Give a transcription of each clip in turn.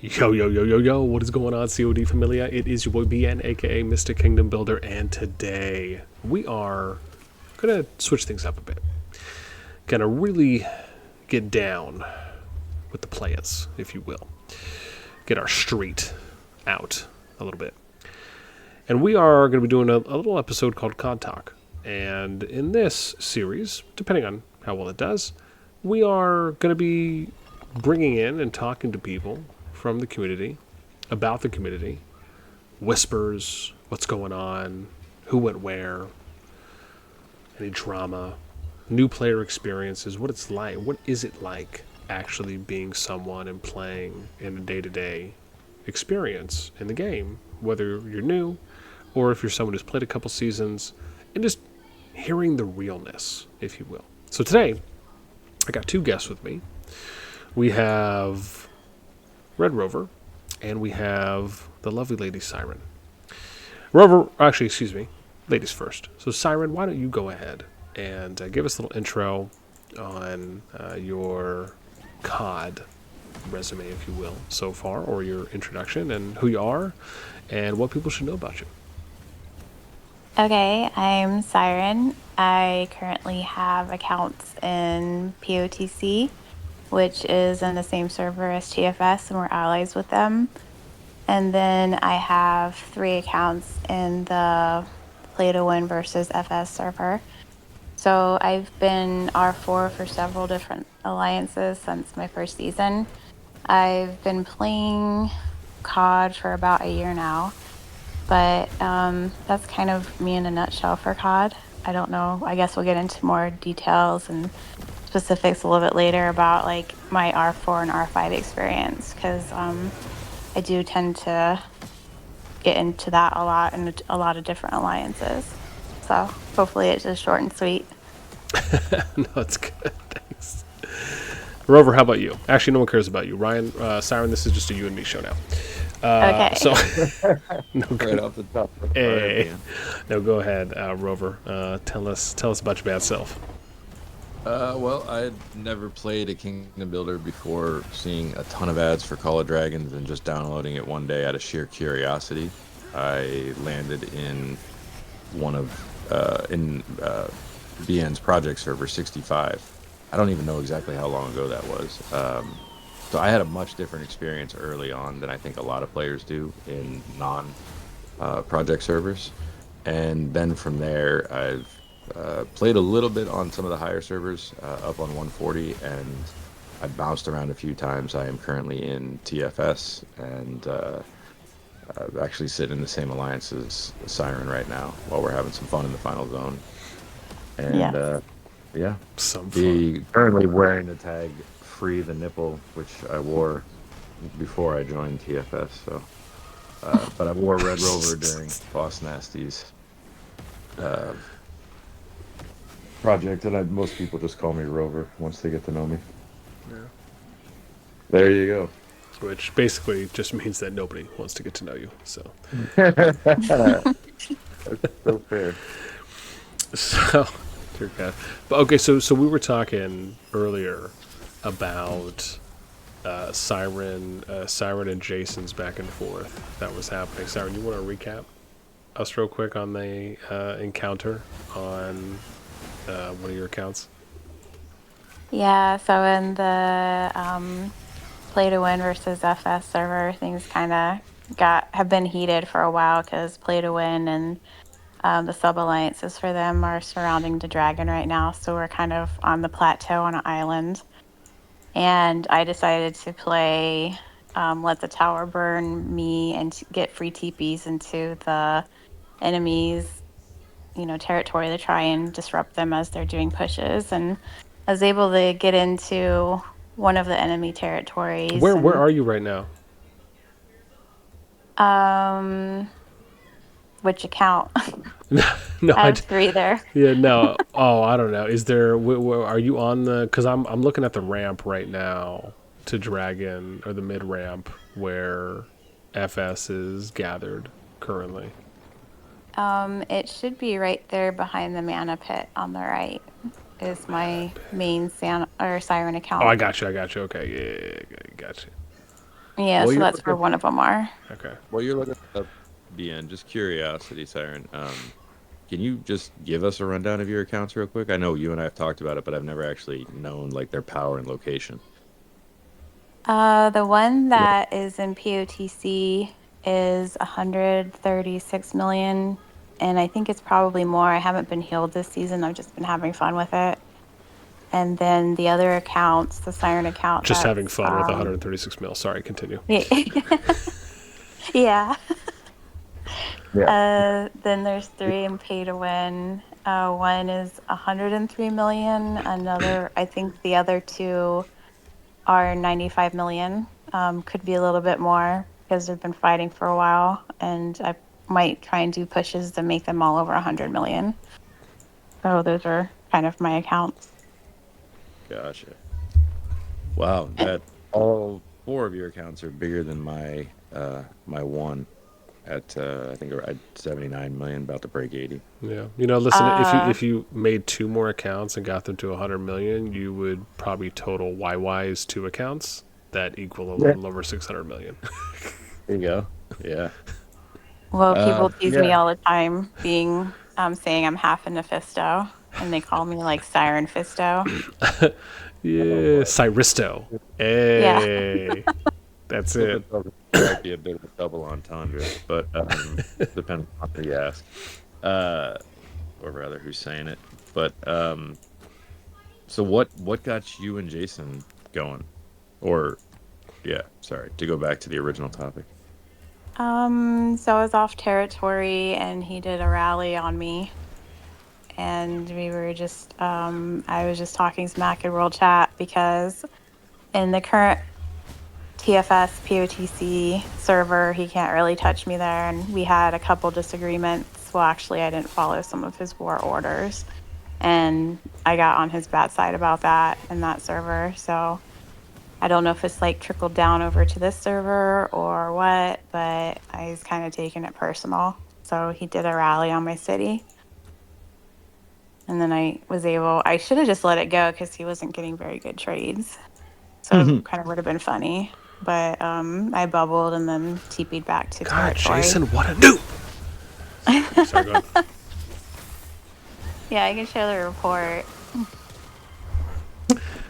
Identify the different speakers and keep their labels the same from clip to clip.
Speaker 1: Yo, yo, yo, yo, yo, what is going on, COD Familia? It is your boy BN, aka Mr. Kingdom Builder, and today we are going to switch things up a bit. Going to really get down with the players, if you will. Get our street out a little bit. And we are going to be doing a little episode called CODTalk. And in this series, depending on how well it does, we are going to be bringing in and talking to people from the community, about the community, whispers, what's going on, who went where, any drama, new player experiences, what it's like, what is it like actually being someone and playing in a day-to-day experience in the game, whether you're new or if you're someone who's played a couple seasons, and just hearing the realness, if you will. So today, I got two guests with me. We have RedRover, and we have the lovely lady Siren. Rover, actually, excuse me, ladies first. So Siren, why don't you go ahead and give us a little intro on your COD resume, if you will, so far, or your introduction, and who you are, and what people should know about you.
Speaker 2: Okay, I'm Siren. I currently have accounts in POTC, which is in the same server as TFS, and we're allies with them. And then I have 3 accounts in the Play to Win versus FS server. So I've been R4 for several different alliances since my first season. I've been playing COD for about a year now. But that's kind of me in a nutshell for COD. I don't know. I guess we'll get into more details and specifics a little bit later about like my R4 and R5 experience, because I do tend to get into that a lot in a lot of different alliances. So hopefully it's just short and sweet.
Speaker 1: No, it's good. Thanks. Rover, how about you? Actually, no one cares about you. Ryan, Siren, this is just a you and me show now.
Speaker 2: Okay.
Speaker 1: So, no,
Speaker 3: Right off the top.
Speaker 1: hey, no, go ahead, Rover. Tell us about your bad self.
Speaker 3: Well, I had never played a Kingdom Builder before seeing a ton of ads for Call of Dragons and just downloading it one day out of sheer curiosity. I landed in one of BN's project server 65. I don't even know exactly how long ago that was. So I had a much different experience early on than I think a lot of players do in non project servers. And then from there, I've played a little bit on some of the higher servers up on 140, and I bounced around a few times. I am currently in TFS, and actually sit in the same alliance as Siren right now while we're having some fun in the final zone. And
Speaker 2: Yes.
Speaker 3: yeah,
Speaker 1: Some fun.
Speaker 3: currently wearing the tag Free the Nipple, which I wore before I joined TFS. So, but I wore Red Rover during bossnasti's project, and most people just call me Rover once they get to know me.
Speaker 1: Yeah.
Speaker 3: There you go.
Speaker 1: Which basically just means that nobody wants to get to know you. So,
Speaker 3: That's so fair.
Speaker 1: so, dear God. But okay, so we were talking earlier about Siren and Jason's back and forth that was happening. Siren, you want to recap us real quick on the encounter on one of your accounts?
Speaker 2: Yeah. So in the Play to Win versus FS server, things kind of have been heated for a while because Play to Win and the sub alliances for them are surrounding the dragon right now. So we're kind of on the plateau on an island. And I decided to play Let the Tower Burn Me and get free TPs into the enemies, territory to try and disrupt them as they're doing pushes. And I was able to get into one of the enemy territories
Speaker 1: Where
Speaker 2: and
Speaker 1: are you right now?
Speaker 2: um which account?
Speaker 1: No,
Speaker 2: I have 3 there.
Speaker 1: yeah, no. Oh, I don't know. Is there? Are you on the? Because I'm looking at the ramp right now to Dragon, or the mid ramp where FS is gathered currently.
Speaker 2: It should be right there behind the mana pit on the right is my main Siren
Speaker 1: Oh, I
Speaker 2: account.
Speaker 1: got you. I got you. Okay, yeah, got you.
Speaker 2: Yeah,
Speaker 3: Well,
Speaker 2: so
Speaker 3: you're
Speaker 2: that's where
Speaker 3: looking,
Speaker 2: one of them are.
Speaker 1: Okay.
Speaker 3: well, you're looking up BN. Just curiosity, Siren. Can you just give us a rundown of your accounts real quick? I know you and I have talked about it, but I've never actually known like their power and location.
Speaker 2: The one that is in POTC is 136 million, and I think it's probably more. I haven't been healed this season. I've just been having fun with it. And then the other accounts, the Siren account,
Speaker 1: Just having
Speaker 2: that's
Speaker 1: fun with 136 mil. Sorry, continue.
Speaker 2: yeah. Yeah.
Speaker 3: Yeah.
Speaker 2: Then there's three in pay to win. One is 103 million. Another, I think the other two are 95 million. Could be a little bit more because they've been fighting for a while, and I might try and do pushes to make them all over 100 million. So those are kind of my accounts.
Speaker 3: Gotcha. Wow, that all four of your accounts are bigger than my one at I think at 79 million, about to break 80.
Speaker 1: Yeah. Listen, if you
Speaker 2: Uh,
Speaker 1: if you made two more accounts and got them to 100 million, you would probably total YY's two accounts that equal a
Speaker 3: Yeah.
Speaker 1: little over 600 million.
Speaker 3: There you go. Yeah.
Speaker 2: well, people tease me
Speaker 3: Yeah.
Speaker 2: all the time, being saying I'm half a Nephisto, and they call me like Siren Fisto.
Speaker 3: Oh
Speaker 1: Yeah,
Speaker 3: boy.
Speaker 1: Cyristo.
Speaker 2: Yeah.
Speaker 1: Hey, that's
Speaker 3: Flip
Speaker 1: it.
Speaker 3: it over. It might be a bit of a double entendre, but depends on who you ask, uh, or rather who's saying it. But so what got you and Jason going? Or yeah, sorry to go back to the original topic.
Speaker 2: So I was off territory, and he did a rally on me, and we were just I was just talking smack in world chat because in the current TFS POTC server, he can't really touch me there, and we had a couple disagreements. Well, actually, I didn't follow some of his war orders, and I got on his bad side about that in that server. So I don't know if it's like trickled down over to this server or what, but I was kind of taking it personal. So he did a rally on my city. And then I should have just let it go because he wasn't getting very good trades. So it kind of would have been funny. But I bubbled and then TP'd back to
Speaker 1: God,
Speaker 2: territory.
Speaker 1: Jason, what a noob! Sorry, go ahead.
Speaker 2: Yeah, I can share the report.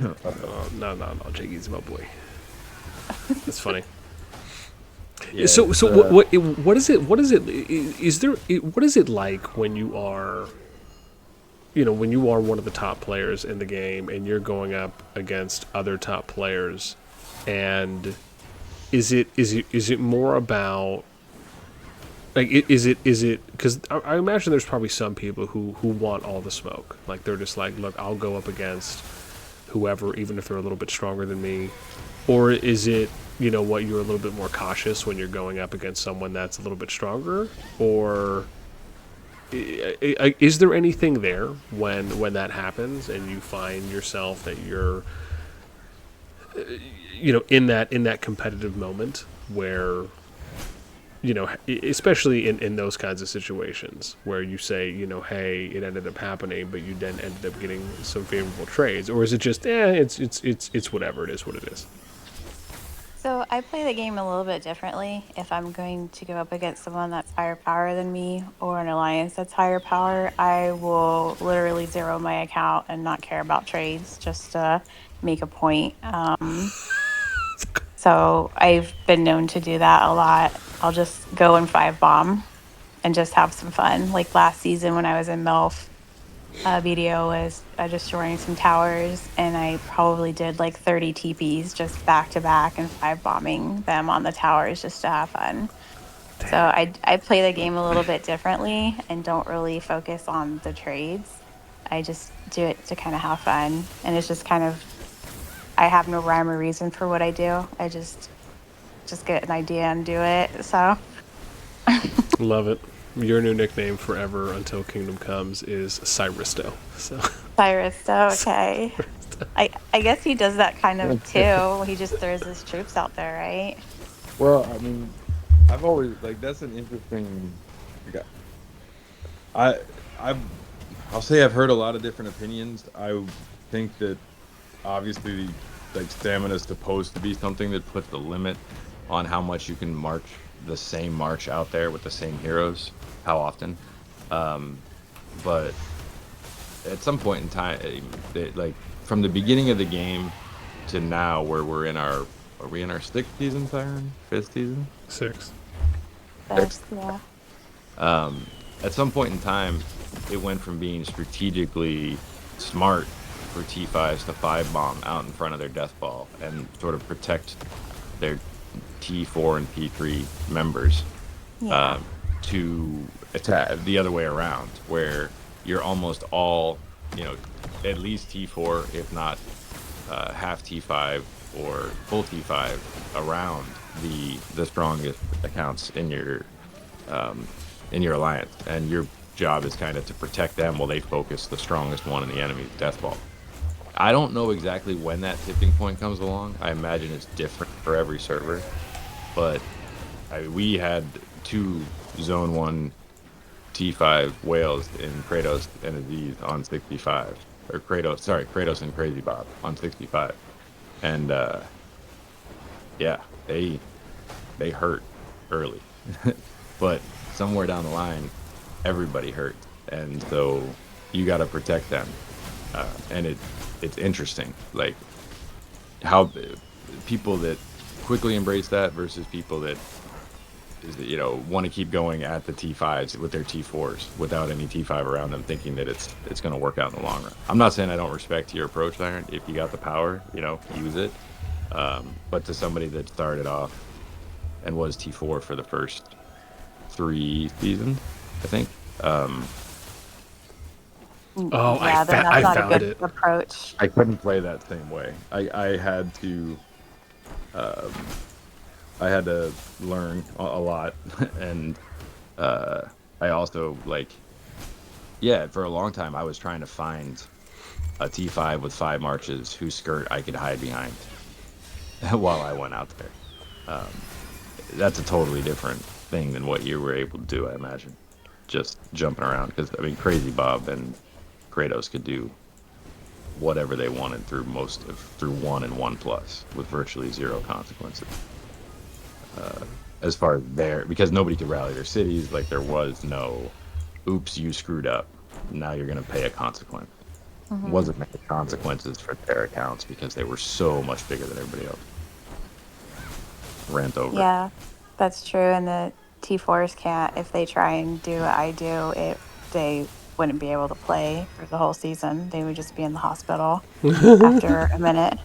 Speaker 1: No, Jiggy's my boy. That's funny.
Speaker 3: Yeah,
Speaker 1: So,
Speaker 3: it's,
Speaker 1: what is it? What is it? Is there? What is it like when you are, when you are one of the top players in the game and you're going up against other top players, and is it more about like is it because I imagine there's probably some people who want all the smoke, like they're just like, look, I'll go up against whoever even if they're a little bit stronger than me, or is it you're a little bit more cautious when you're going up against someone that's a little bit stronger, or is there anything there when that happens and you find yourself that you're in that competitive moment where especially in those kinds of situations where you say hey, it ended up happening but you then ended up getting some favorable trades, or is it just it's whatever, it is what it is?
Speaker 2: So I play the game a little bit differently. If I'm going to go up against someone that's higher power than me or an alliance that's higher power, I will literally zero my account and not care about trades just to make a point. So I've been known to do that a lot. I'll just go and 5 bomb and just have some fun. Like last season when I was in MILF, video was destroying some towers, and I probably did like 30 TPs just back to back and 5 bombing them on the towers just to have fun. So I play the game a little bit differently and don't really focus on the trades. I just do it to kind of have fun, and it's just kind of I have no rhyme or reason for what I do. I just get an idea and do it. So
Speaker 1: Love it. Your new nickname forever until Kingdom Comes is Cyristo. So
Speaker 2: Cyrus, okay. I guess he does that kind of too. He just throws his troops out there, right?
Speaker 3: well, I mean, I've always like that's an interesting. Like, I've I'll say I've heard a lot of different opinions. I think that obviously like stamina is supposed to be something that puts the limit on how much you can march the same march out there with the same heroes, how often. But at some point in time, like from the beginning of the game to now, where we're in our, are we in our sixth season, Siren? Fifth season?
Speaker 1: 6.
Speaker 2: That's, yeah.
Speaker 3: At some point in time, it went from being strategically smart for T5s to 5-bomb out in front of their death ball and sort of protect their T4 and T3 members,
Speaker 2: Yeah.
Speaker 3: to attack the other way around, where you're almost all, at least T4, if not half T5 or full T5 around the strongest accounts in your alliance, and your job is kind of to protect them while they focus the strongest one in the enemy's death ball. I don't know exactly when that tipping point comes along. I imagine it's different for every server, but we had 2 Zone 1 T5 whales in Kratos and Aziz on 65, or Kratos and Crazy Bob on 65, and yeah, they hurt early, but somewhere down the line, everybody hurt, and so you got to protect them, and it's interesting, like how people that quickly embrace that versus people that want to keep going at the T5s with their T4s without any T5 around them, thinking that it's going to work out in the long run. I'm not saying I don't respect your approach, Iron. If you got the power, use it. But to somebody that started off and was T4 for the first 3 seasons, I think.
Speaker 1: Oh,
Speaker 2: Yeah, then that's
Speaker 1: I
Speaker 2: not a
Speaker 1: found
Speaker 2: good
Speaker 1: it.
Speaker 2: approach.
Speaker 3: I couldn't play that same way. I had to learn a lot, and I also, like, for a long time I was trying to find a T5 with 5 marches whose skirt I could hide behind while I went out there. That's a totally different thing than what you were able to do, I imagine. Just jumping around, because I mean, Crazy Bob and Kratos could do whatever they wanted through 1 and 1+ with virtually 0 consequences. As far as because nobody could rally their cities, like there was no, oops, you screwed up, now you're going to pay a consequence.
Speaker 2: Mm-hmm.
Speaker 3: Wasn't many consequences for their accounts because they were so much bigger than everybody else. Rant over.
Speaker 2: Yeah, that's true. And the T4s can't, if they try and do what I do, they wouldn't be able to play for the whole season. They would just be in the hospital after a minute.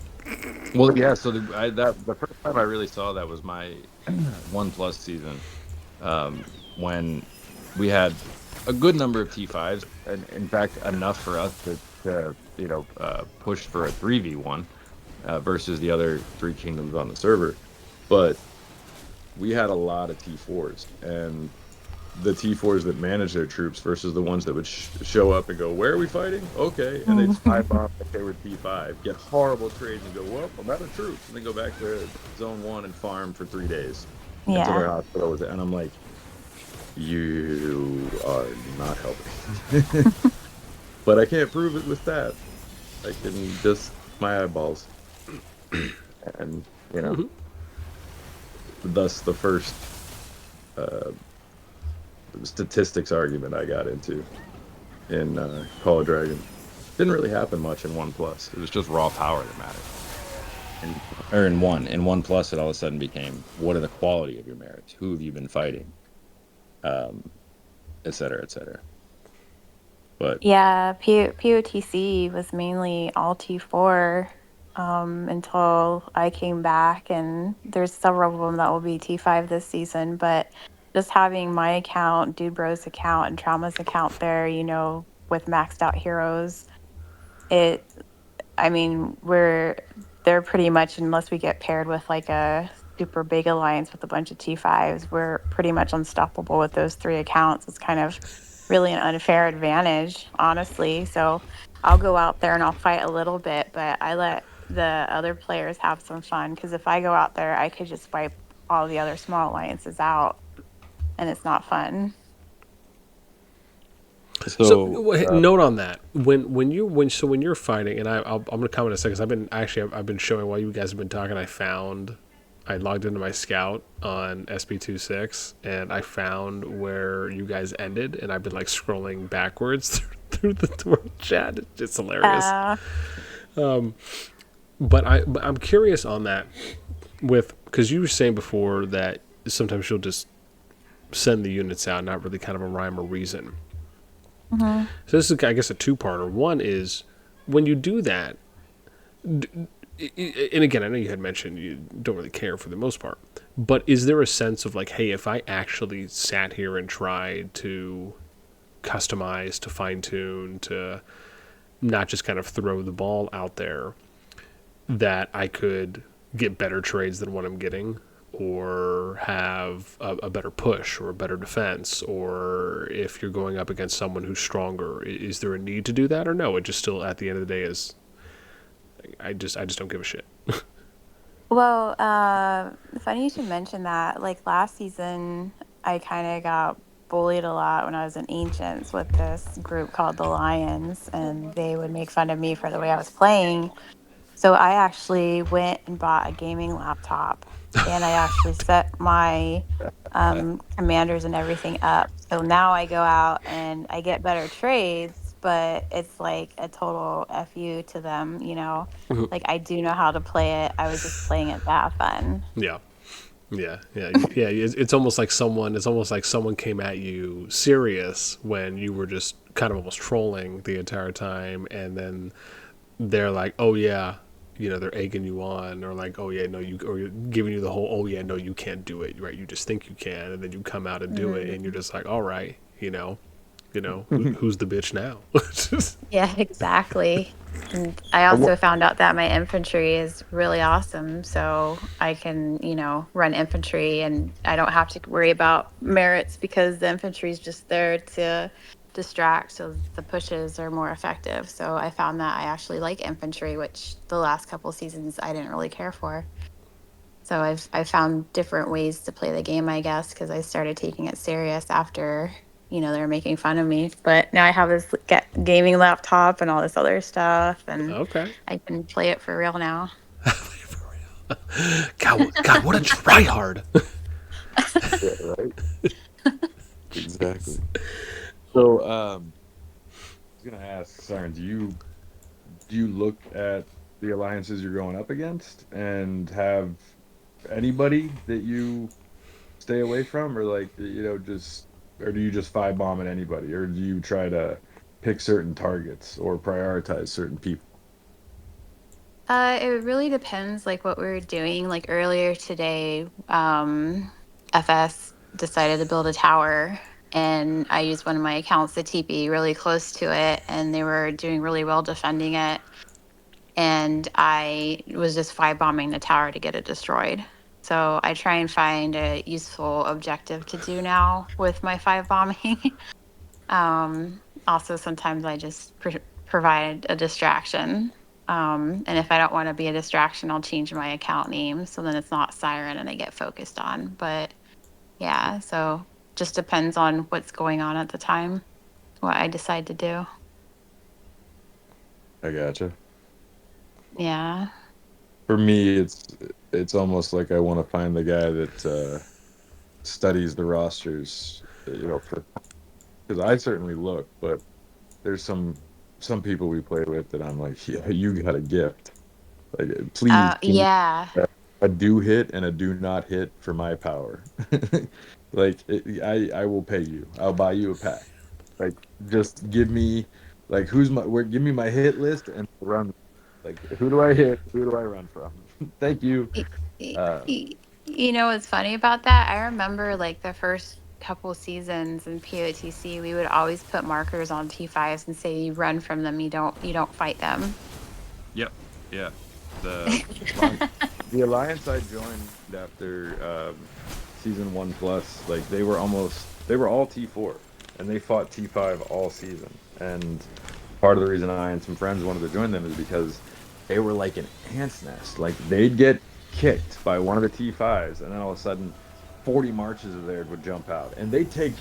Speaker 3: Well, yeah. So the first time I really saw that was my 1+ season, when we had a good number of T5s, and in fact enough for us to push for a 3v1 versus the other 3 kingdoms on the server, but we had a lot of T4s, and the T4s that manage their troops versus the ones that would show up and go, "Where are we fighting? Okay," and they'd 5-bomb like they were T5, get horrible trades and go, "Well, I'm out of troops," and then go back to Zone 1 and farm for 3 days until their hospital was. And I'm like, you are not helping. But I can't prove it with that. I can just my eyeballs, and thus the first statistics argument I got into in Call of Dragons. Didn't really happen much in 1+. It was just raw power that mattered. In 1+, it all of a sudden became, what are the quality of your merits? Who have you been fighting? Et cetera, et cetera. But
Speaker 2: yeah, POTC was mainly all T4 until I came back, and there's several of them that will be T5 this season, but just having my account, Dude Bro's account, and Trauma's account there, with maxed out heroes, they're pretty much, unless we get paired with like a super big alliance with a bunch of T5s, we're pretty much unstoppable with those 3 accounts. It's kind of really an unfair advantage, honestly. So I'll go out there and I'll fight a little bit, but I let the other players have some fun, because if I go out there, I could just wipe all the other small alliances out, and it's not fun.
Speaker 1: So note on that, when you're fighting, and I'm going to comment in a second, 'cause I've been showing while you guys have been talking. I found I logged into my scout on SB26 and I found where you guys ended, and I've been like scrolling backwards through the Twitch chat. It's just hilarious.
Speaker 2: Uh,
Speaker 1: But I'm curious on that with, because you were saying before that sometimes you'll just send the units out, not really kind of a rhyme or reason.
Speaker 2: mhm.
Speaker 1: So this is, I guess, a two-parter. One is when you do that, and again, I know you had mentioned you don't really care for the most part, but is there a sense of like, hey, if I actually sat here and tried to customize, to fine tune, to not just kind of throw the ball out there, that I could get better trades than what I'm getting, or have a better push or a better defense, or if you're going up against someone who's stronger, is there a need to do that, or no? It just still at the end of the day is I just don't give a shit.
Speaker 2: Well, funny you should mention that. Like last season, I kind of got bullied a lot when I was in Ancients with this group called the Lions, and they would make fun of me for the way I was playing. So I actually went and bought a gaming laptop, and I actually set my commanders and everything up. So now I go out and I get better trades, but it's like a total fu to them, you know. Like I do know how to play it. I was just playing it to have fun.
Speaker 1: Yeah. Yeah. It's almost like someone. It's almost like someone came at you serious when you were just kind of almost trolling the entire time, and then they're like, "Oh yeah," they're egging you on, or like, "Oh yeah, no, you," or giving you the whole, "Oh yeah, no, you can't do it," right? You just think you can, and then you come out and do it, and you're just like, "All right, who's the bitch now?"
Speaker 2: Yeah, exactly. And I also found out that my infantry is really awesome. So I can, run infantry and I don't have to worry about merits because the infantry is just there to distract. So the pushes are more effective. So I found that I actually like infantry, which the last couple seasons I didn't really care for. So I found different ways to play the game, I guess, because I started taking it serious after they were making fun of me. But now I have this gaming laptop and all this other stuff, and
Speaker 1: Okay.
Speaker 2: I can play it for real now.
Speaker 1: God, what a tryhard.
Speaker 3: Yeah, right. Exactly. So, I was gonna ask, Siren, do you look at the alliances you're going up against and have anybody that you stay away from, or like just, or do you just five bomb at anybody, or do you try to pick certain targets or prioritize certain people?
Speaker 2: It really depends, like what we were doing. Like earlier today, FS decided to build a tower, and I used one of my accounts to TP really close to it, and they were doing really well defending it. And I was just five bombing the tower to get it destroyed. So I try and find a useful objective to do now with my five bombing. Also, sometimes I just provide a distraction. And if I don't want to be a distraction, I'll change my account name so then it's not Siren and I get focused on. But yeah, so just depends on what's going on at the time, what I decide to do.
Speaker 3: I gotcha.
Speaker 2: Yeah.
Speaker 3: For me, it's almost like I want to find the guy that studies the rosters, because I certainly look, but there's some people we play with that I'm like, yeah, you got a gift. Like, please, can you
Speaker 2: Yeah.
Speaker 3: a do hit and a do not hit for my power? Like, I will pay you. I'll buy you a pack. Like, just give me, like, give me my hit list and run. Like, who do I hit? Who do I run from? Thank you.
Speaker 2: Y- y-
Speaker 3: Uh,
Speaker 2: You know what's funny about that? I remember like the first couple seasons in POTC, we would always put markers on T5s and say you run from them, you don't fight them.
Speaker 3: Yep. Yeah. The the alliance I joined after season 1+, like they were all T4, and they fought T5 all season. And part of the reason I and some friends wanted to join them is because they were like an ant's nest. Like they'd get kicked by one of the T5s, and then all of a sudden 40 marches of theirs would jump out, and they'd take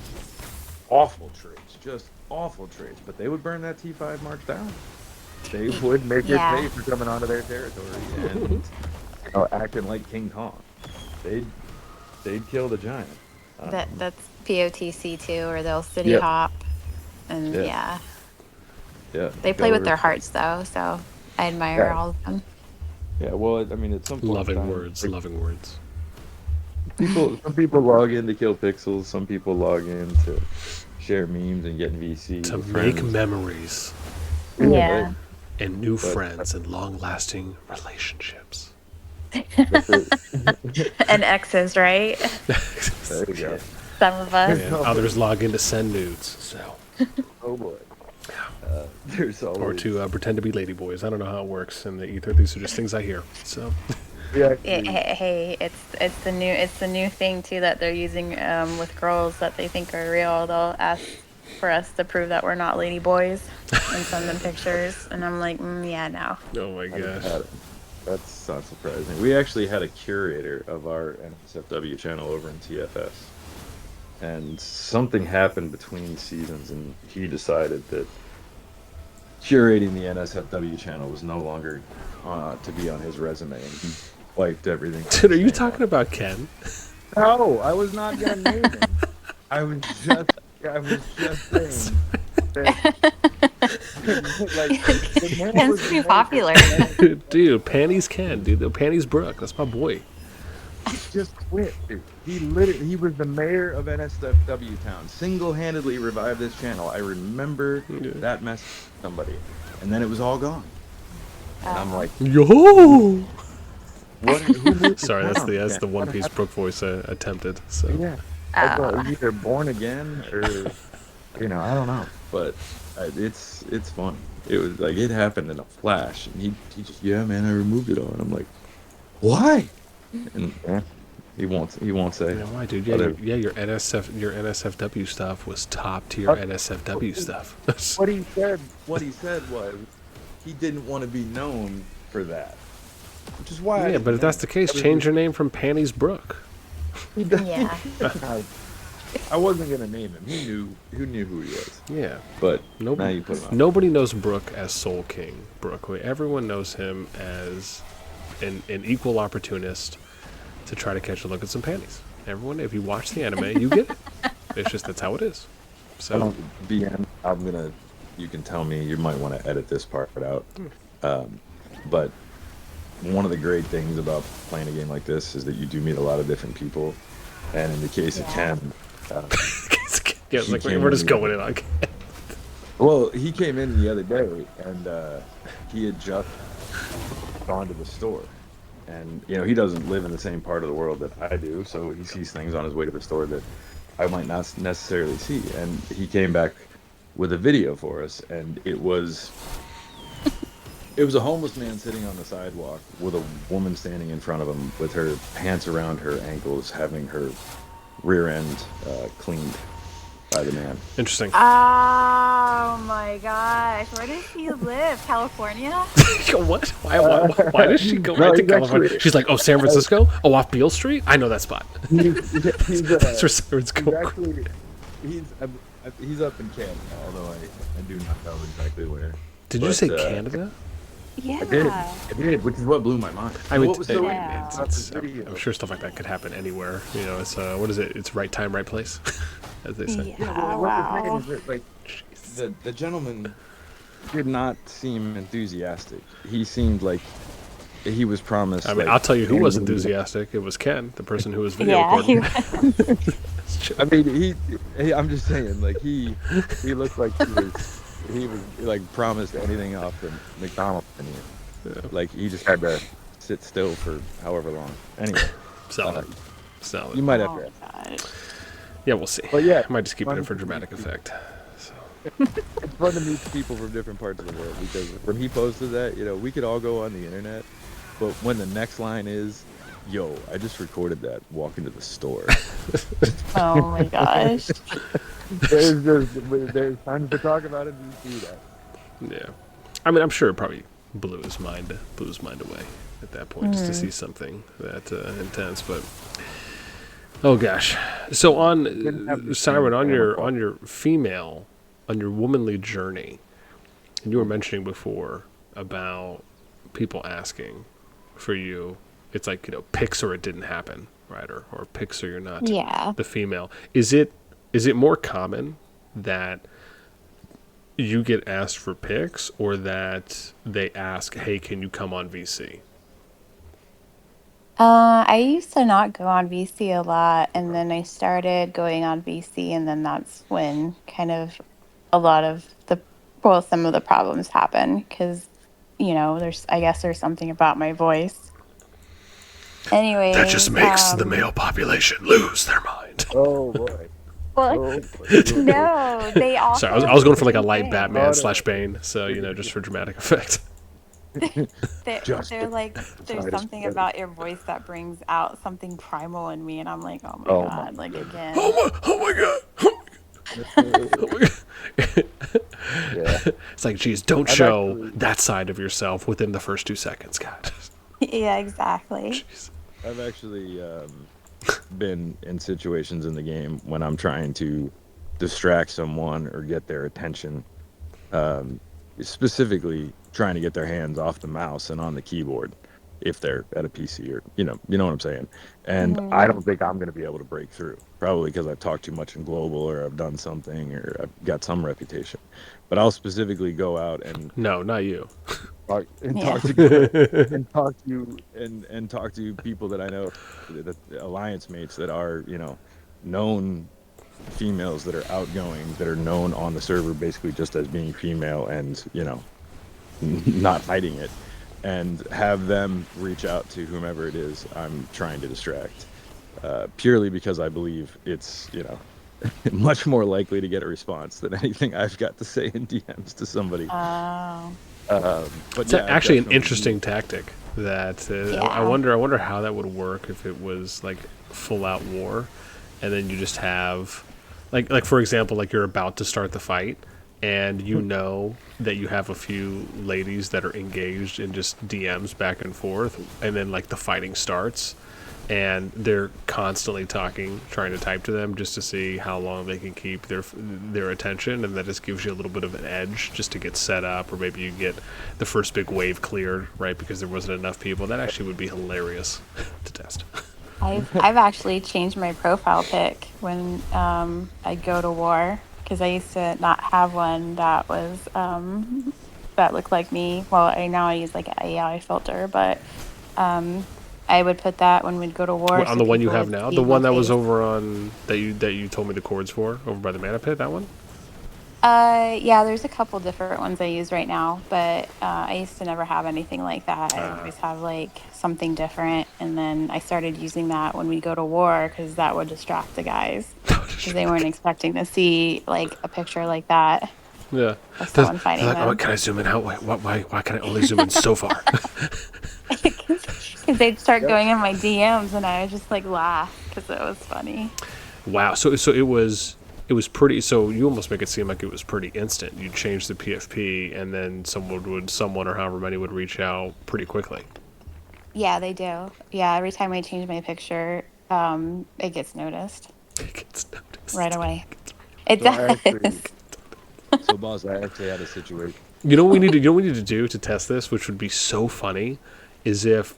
Speaker 3: awful trades, just awful trades, but they would burn that T5 march down. They would make it
Speaker 2: Yeah.
Speaker 3: pay for coming onto their territory and acting like King Kong. they'd kill the giant.
Speaker 2: That's POTC too, or they'll city
Speaker 3: Yeah.
Speaker 2: hop, and
Speaker 3: Yeah.
Speaker 2: they play
Speaker 3: Go
Speaker 2: with their
Speaker 3: over-
Speaker 2: hearts though. So I admire
Speaker 3: Yeah.
Speaker 2: all of them.
Speaker 3: Yeah, well, I mean, at some point, in
Speaker 1: Loving
Speaker 3: time,
Speaker 1: words,
Speaker 3: like,
Speaker 1: loving words.
Speaker 3: some people log in to kill pixels. Some people log in to share memes and get VC
Speaker 1: To
Speaker 3: with
Speaker 1: make
Speaker 3: friends.
Speaker 1: memories
Speaker 2: Yeah.
Speaker 1: and new
Speaker 3: But-
Speaker 1: friends and long-lasting relationships.
Speaker 3: That's it.
Speaker 2: And exes, right?
Speaker 3: There you go.
Speaker 2: Some of us.
Speaker 1: And others log in to send nudes, so
Speaker 3: Oh boy. There's always.
Speaker 1: or to pretend to be ladyboys. I don't know how it works in the ether. These are just things I hear. So
Speaker 3: Yeah,
Speaker 2: Hey, it's the new thing too that they're using with girls that they think are real. They'll ask for us to prove that we're not lady boys and send them pictures, and I'm like, yeah, no.
Speaker 1: oh my gosh.
Speaker 3: That's not surprising. We actually had a curator of our NSFW channel over in TFS, and something happened between seasons, and he decided that curating the NSFW channel was no longer to be on his resume, and he wiped everything.
Speaker 1: Dude, are you talking about Ken?
Speaker 3: No, I was not gonna name him. I was just saying that. Like, the man
Speaker 2: Ken's
Speaker 3: was
Speaker 2: too
Speaker 3: amazing.
Speaker 2: popular.
Speaker 1: Dude, Panties Ken, dude. The Panties Brooke. That's my boy.
Speaker 3: He just quit, dude. He was the mayor of NSFW town. Single-handedly revived this channel. I remember that message to somebody, and then it was all gone. And I'm like,
Speaker 1: Yo.
Speaker 3: what? Who moved to
Speaker 1: Sorry, that's
Speaker 3: town?
Speaker 1: the One Piece Brooke voice I attempted. So
Speaker 3: Yeah. I thought either born again or, I don't know. But it's fun. It was like it happened in a flash, and he just, yeah, man, I removed it all, and I'm like, why? And he won't say.
Speaker 1: yeah, why, dude? Yeah, your NSFW stuff was top tier NSFW stuff.
Speaker 3: What he said was he didn't want to be known for that, which is why.
Speaker 1: Yeah, but if that's the case, change your name from Panties Brooke.
Speaker 2: Yeah.
Speaker 3: I wasn't gonna name him. He knew who he was.
Speaker 1: Yeah.
Speaker 3: But now you put him out.
Speaker 1: Nobody knows Brooke as Soul King Brooke. Everyone knows him as an equal opportunist to try to catch a look at some panties. Everyone, if you watch the anime, you get it. It's just that's how it is. So
Speaker 3: BM, you can tell me, you might want to edit this part out. But one of the great things about playing a game like this is that you do meet a lot of different people. And in the case of Ken,
Speaker 1: yeah, it's like we're just going in on.
Speaker 3: well, he came in the other day, and he had just gone to the store. And, he doesn't live in the same part of the world that I do, so he sees things on his way to the store that I might not necessarily see. And he came back with a video for us, and it was a homeless man sitting on the sidewalk with a woman standing in front of him with her pants around her ankles, having her rear end cleaned by the man.
Speaker 1: Interesting.
Speaker 2: Oh my gosh, where does he live? California?
Speaker 1: What? Why does she go right to California? She's like, oh, San Francisco? Oh, off Beale Street? I know that spot. That's where Siren's going.
Speaker 3: He's up in Canada, although I do not know exactly where.
Speaker 1: Did you say Canada?
Speaker 2: Yeah.
Speaker 3: I did, which is what blew my mind.
Speaker 1: I mean,
Speaker 3: what was so
Speaker 1: I'm sure stuff like that could happen anywhere. It's what is it? It's right time, right place, as they say.
Speaker 2: Yeah,
Speaker 3: what
Speaker 2: wow.
Speaker 3: was it? Like, the gentleman did not seem enthusiastic. He seemed like he was promised.
Speaker 1: I mean, I'll tell you who was enthusiastic. It was Ken, the person who was video recording.
Speaker 3: I mean, I'm just saying, like he looked like he was like promised anything off the McDonald's menu. Yeah. Like he just had to sit still for however long. Anyway,
Speaker 1: solid.
Speaker 3: You might have to.
Speaker 1: Yeah, we'll see.
Speaker 3: But yeah,
Speaker 1: I might just keep it in for dramatic effect. So.
Speaker 3: It's fun to meet people from different parts of the world, because when he posted that, we could all go on the internet, but when the next line is, yo, I just recorded that walking to the store.
Speaker 2: Oh my gosh.
Speaker 3: There's time to talk about it and you see that.
Speaker 1: Yeah. I mean, I'm sure it probably blew his mind away at that point, just to see something that intense. But oh gosh. So on Siren, on your female, on your womanly journey, and you were mentioning before about people asking for you, it's like, pics or it didn't happen. right? Or pics, or you're not
Speaker 2: Yeah.
Speaker 1: the female. Is it more common that you get asked for pics, or that they ask, hey, can you come on VC?
Speaker 2: I used to not go on VC a lot, and then I started going on VC, and then that's when kind of a lot of some of the problems happen because, I guess there's something about my voice.
Speaker 1: That just
Speaker 2: Anyways,
Speaker 1: makes the male population lose their mind.
Speaker 3: Oh boy.
Speaker 2: well,
Speaker 3: Oh,
Speaker 2: no, they also
Speaker 1: Sorry, I was going for like a
Speaker 2: same
Speaker 1: light
Speaker 2: thing.
Speaker 1: Batman
Speaker 3: Oh, no.
Speaker 1: slash Bane, so just for dramatic effect.
Speaker 2: They're like, there's
Speaker 3: Sorry,
Speaker 2: something
Speaker 3: sorry.
Speaker 2: about your voice that brings out something primal in me, and I'm like, oh my
Speaker 3: Oh,
Speaker 2: God,
Speaker 3: my
Speaker 2: like again.
Speaker 1: Oh my god! Oh my god!
Speaker 3: Yeah.
Speaker 1: It's like, geez, don't
Speaker 3: I've
Speaker 1: show
Speaker 3: actually-
Speaker 1: that side of yourself within the first 2 seconds, God.
Speaker 2: Yeah, exactly.
Speaker 1: Jeez.
Speaker 3: I've actually been in situations in the game when I'm trying to distract someone or get their attention, specifically trying to get their hands off the mouse and on the keyboard if they're at a PC, or you know what I'm saying. And I don't think I'm going to be able to break through, probably because I've talked too much in global, or I've done something, or I've got some reputation. But I'll specifically go out and
Speaker 1: No, not you.
Speaker 3: talk
Speaker 2: Yeah.
Speaker 3: talk to people that I know, that alliance mates that are known females, that are outgoing, that are known on the server basically just as being female, and not hiding it, and have them reach out to whomever it is I'm trying to distract, purely because I believe it's much more likely to get a response than anything I've got to say in DMs to somebody.
Speaker 2: Oh.
Speaker 3: But
Speaker 1: It's
Speaker 3: yeah,
Speaker 1: actually an
Speaker 3: definitely-
Speaker 1: interesting tactic. That I
Speaker 2: Yeah.
Speaker 1: wonder how that would work if it was like full out war, and then you just have like for example, like you're about to start the fight, and you know that you have a few ladies that are engaged in just DMs back and forth, and then like the fighting starts, and they're constantly talking, trying to type to them just to see how long they can keep their attention, and that just gives you a little bit of an edge just to get set up, or maybe you get the first big wave cleared, right, because there wasn't enough people. That actually would be hilarious to test.
Speaker 2: I've actually changed my profile pic when I go to war, because I used to not have one that was that looked like me. Well, now I use like an AI filter, but I would put that when we'd go to war.
Speaker 1: On
Speaker 2: so
Speaker 1: the one you
Speaker 2: people
Speaker 1: have
Speaker 2: would
Speaker 1: now,
Speaker 2: see
Speaker 1: the
Speaker 2: my
Speaker 1: one that was
Speaker 2: face.
Speaker 1: over on that you told me the chords for, over by the mana pit, that one.
Speaker 2: Yeah, there's a couple different ones I use right now, but I used to never have anything like that. I always have like something different, and then I started using that when we go to war because that would distract the guys because they weren't expecting to see like a picture like that
Speaker 1: Yeah.
Speaker 2: of someone fighting
Speaker 1: Like, oh,
Speaker 2: them.
Speaker 1: can I zoom in out? Why can I only zoom in so far?
Speaker 2: Because they'd start going in my DMs, and I would just like laugh because it was funny.
Speaker 1: Wow. So it was pretty. So you almost make it seem like it was pretty instant. You change the PFP, and then someone or however many would reach out pretty quickly.
Speaker 2: Yeah, they do. Yeah, every time I change my picture, it gets noticed
Speaker 1: It gets noticed.
Speaker 2: right away. It
Speaker 3: So I
Speaker 2: does.
Speaker 3: actually- So, boss, I actually had a situation.
Speaker 1: You know what we need to do to test this, which would be so funny, is if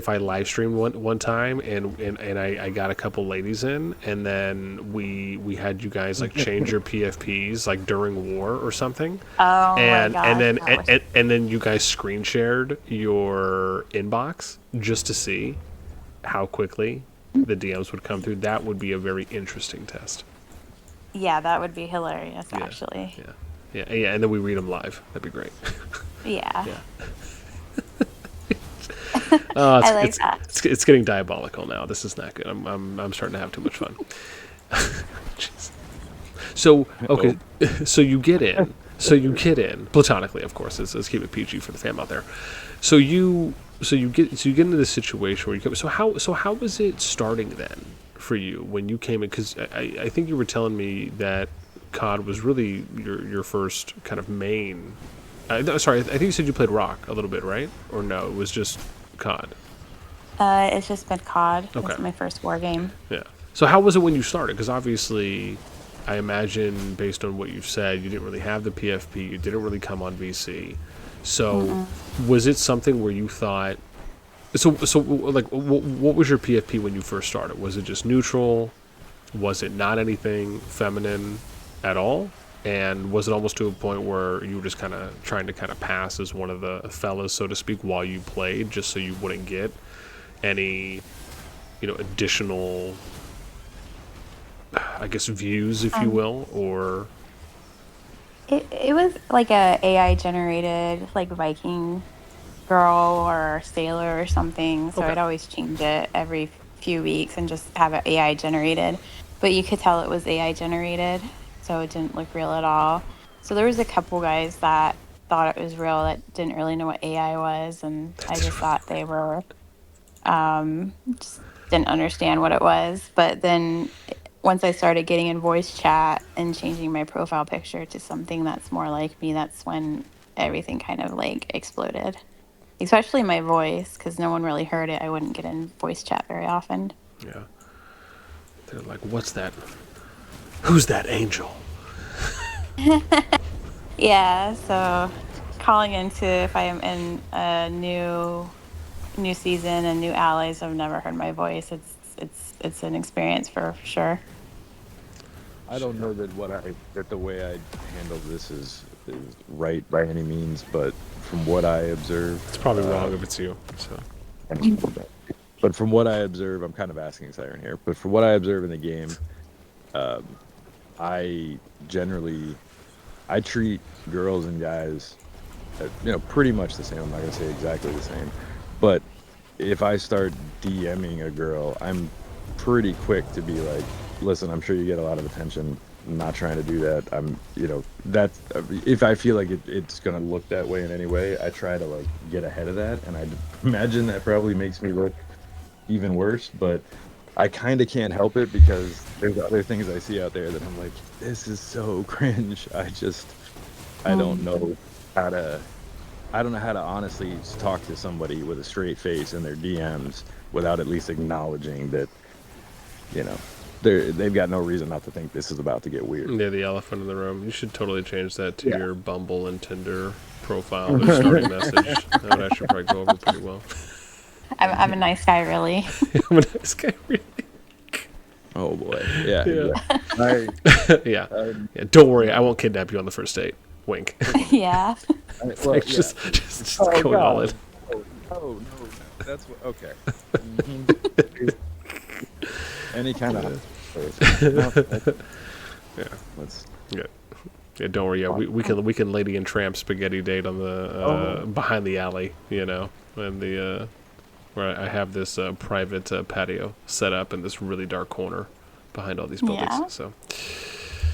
Speaker 1: I live streamed one time and I got a couple ladies in, and then we had you guys like change your PFPs like during war or something.
Speaker 2: Oh
Speaker 1: and
Speaker 2: my
Speaker 1: and
Speaker 2: gosh,
Speaker 1: then
Speaker 2: that was-
Speaker 1: and then you guys screen shared your inbox just to see how quickly the DMs would come through. That would be a very interesting test.
Speaker 2: yeah, that would be hilarious,
Speaker 1: Yeah.
Speaker 2: actually.
Speaker 1: Yeah, and then we read them live. That'd be great.
Speaker 2: Yeah.
Speaker 1: Yeah. Oh,
Speaker 2: I like that.
Speaker 1: It's getting diabolical now. This is not good. I'm starting to have too much fun. Jeez. So okay, so you get in platonically, of course. Let's keep it PG for the fam out there. So you get into this situation where you come. So how was it starting then for you when you came in? Because I think you were telling me that COD was really your first kind of main. Sorry, I think you said you played Rock a little bit, right? Or no, it was just COD.
Speaker 2: It's just been COD.
Speaker 1: Okay.
Speaker 2: It's my first war game.
Speaker 1: Yeah. So how was it when you started? Because obviously, I imagine based on what you've said, you didn't really have the PFP. You didn't really come on VC. So was it something where you thought, So like, what was your PFP when you first started? Was it just neutral? Was it not anything feminine at all? And was it almost to a point where you were just kind of trying to kind of pass as one of the fellas, so to speak, while you played, just so you wouldn't get any, additional, I guess, views, if you will, or...
Speaker 2: It was like a AI generated like Viking girl or sailor or something. So
Speaker 1: Okay.
Speaker 2: I'd always change it every few weeks and just have it AI generated. But you could tell it was AI generated, so it didn't look real at all. So there was a couple guys that thought it was real that didn't really know what AI was, and I just thought they were just didn't understand what it was. But then once I started getting in voice chat and changing my profile picture to something that's more like me, that's when everything kind of like exploded. Especially my voice, because no one really heard it. I wouldn't get in voice chat very often.
Speaker 1: Yeah. They're like, what's that? Who's that angel?
Speaker 2: Yeah, so calling into if I am in a new season and new allies, I've never heard my voice. It's an experience for sure.
Speaker 3: I don't know that the way I handle this is right by any means, but from what I observe,
Speaker 1: It's probably wrong if it's you. So.
Speaker 3: but from what I observe, I'm kind of asking Siren here. But from what I observe in the game, I generally treat girls and guys, pretty much the same. I'm not gonna say exactly the same, but if I start DMing a girl, I'm pretty quick to be like, listen, I'm sure you get a lot of attention. I'm not trying to do that. That's if I feel like it's gonna look that way in any way, I try to like get ahead of that, and I imagine that probably makes me look even worse, but I kind of can't help it because there's other things I see out there that I'm like, this is so cringe. I don't know how to honestly talk to somebody with a straight face in their DMs without at least acknowledging that, they've got no reason not to think this is about to get weird.
Speaker 1: Yeah, the elephant in the room. You should totally change that to your Bumble and Tinder profile, their starting message. That would actually probably go over pretty well.
Speaker 2: I'm a nice guy, really.
Speaker 1: I'm a nice guy, really.
Speaker 3: Oh boy, yeah.
Speaker 1: Yeah. Yeah. Don't worry, I won't kidnap you on the first date. Wink.
Speaker 2: Yeah.
Speaker 3: Well,
Speaker 1: just going all in.
Speaker 3: Oh no, that's what. Okay. Any kind of.
Speaker 1: Yeah.
Speaker 3: Let's.
Speaker 1: Good. Yeah, don't worry. Yeah, we can lady and tramp spaghetti date on the behind the alley, and the where I have this private patio set up in this really dark corner behind all these buildings.
Speaker 2: Yeah.
Speaker 1: So.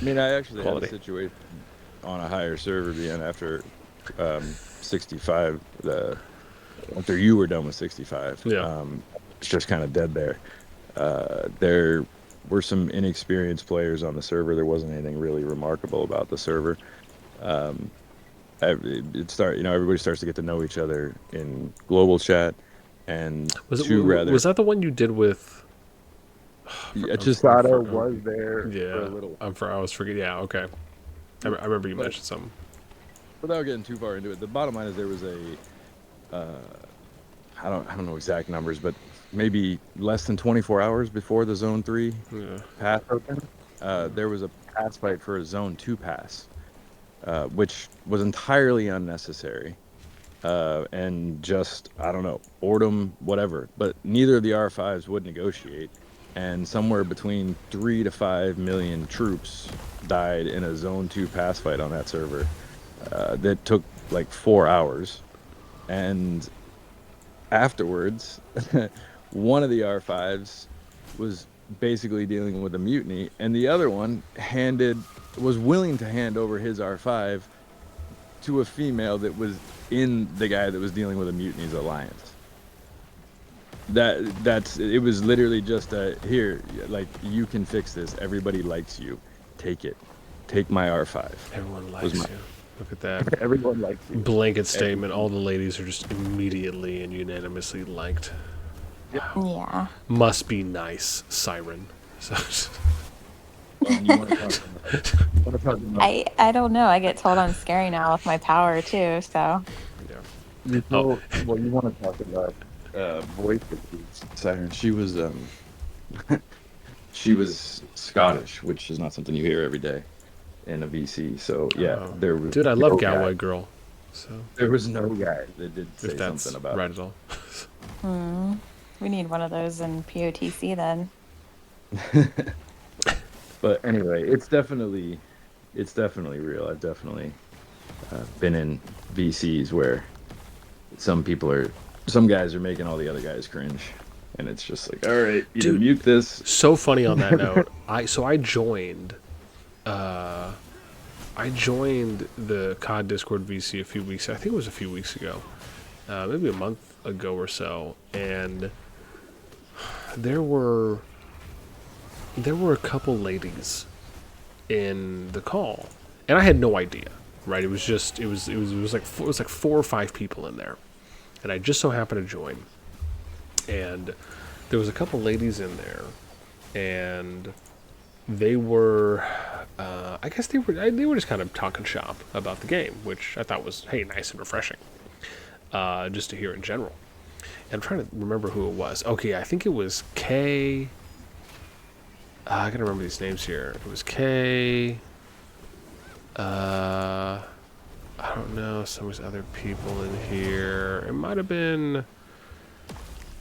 Speaker 3: I mean, I actually
Speaker 1: Quality.
Speaker 3: had a situation on a higher server being after 65. After you were done with 65, it's just kind of dead there. There were some inexperienced players on the server. There wasn't anything really remarkable about the server. Everybody starts to get to know each other in global chat, and
Speaker 1: Was that the one you did with?
Speaker 3: Chisada was there for a little.
Speaker 1: I was forgetting. Yeah, okay. I remember you mentioned something.
Speaker 3: Without getting too far into it, the bottom line is there was I don't know exact numbers, but maybe less than 24 hours before the Zone 3 pass opened, there was a pass fight for a Zone 2 pass, which was entirely unnecessary. And just, I don't know, boredom, whatever. But neither of the R5s would negotiate. And somewhere between 3 to 5 million troops died in a Zone 2 pass fight on that server that took like 4 hours. And afterwards, one of the R5s was basically dealing with a mutiny, and the other one was willing to hand over his R5 to a female that was in the guy that was dealing with a mutiny's alliance. It was literally just here, like, you can fix this. Everybody likes you. Take it. Take my R5.
Speaker 1: Everyone likes you. Look at that.
Speaker 3: Everyone likes you.
Speaker 1: Blanket statement. All the ladies are just immediately and unanimously liked.
Speaker 2: Yeah.
Speaker 1: Must be nice, Siren. So,
Speaker 2: I don't know. I get told I'm scary now with my power too. So.
Speaker 3: Well, you want to talk about voice of Siren. She was Scottish, which is not something you hear every day in a VC. So yeah,
Speaker 1: Oh.
Speaker 3: there was
Speaker 1: Dude, I
Speaker 3: no
Speaker 1: love
Speaker 3: guy.
Speaker 1: Galway Girl. So
Speaker 3: There was no guy that did
Speaker 1: if
Speaker 3: say
Speaker 1: that's
Speaker 3: something about
Speaker 1: right
Speaker 3: it.
Speaker 1: at all.
Speaker 2: We need one of those in POTC then.
Speaker 3: But anyway, it's definitely real. I've definitely been in VCs where some guys are making all the other guys cringe, and it's just like, all right, either
Speaker 1: Dude,
Speaker 3: mute this.
Speaker 1: So funny on that note. I joined the COD Discord VC a few weeks. I think it was a few weeks ago, maybe a month ago or so, and there were a couple ladies in the call, and I had no idea. Right? It was like 4 or 5 people in there, and I just so happened to join, and there was a couple ladies in there, and they were. I guess they were just kind of talking shop about the game, which I thought was, hey, nice and refreshing, just to hear in general. And I'm trying to remember who it was. Okay, I think it was Kay. I gotta remember these names here. It was Kay. I don't know. Some of these other people in here. It might have been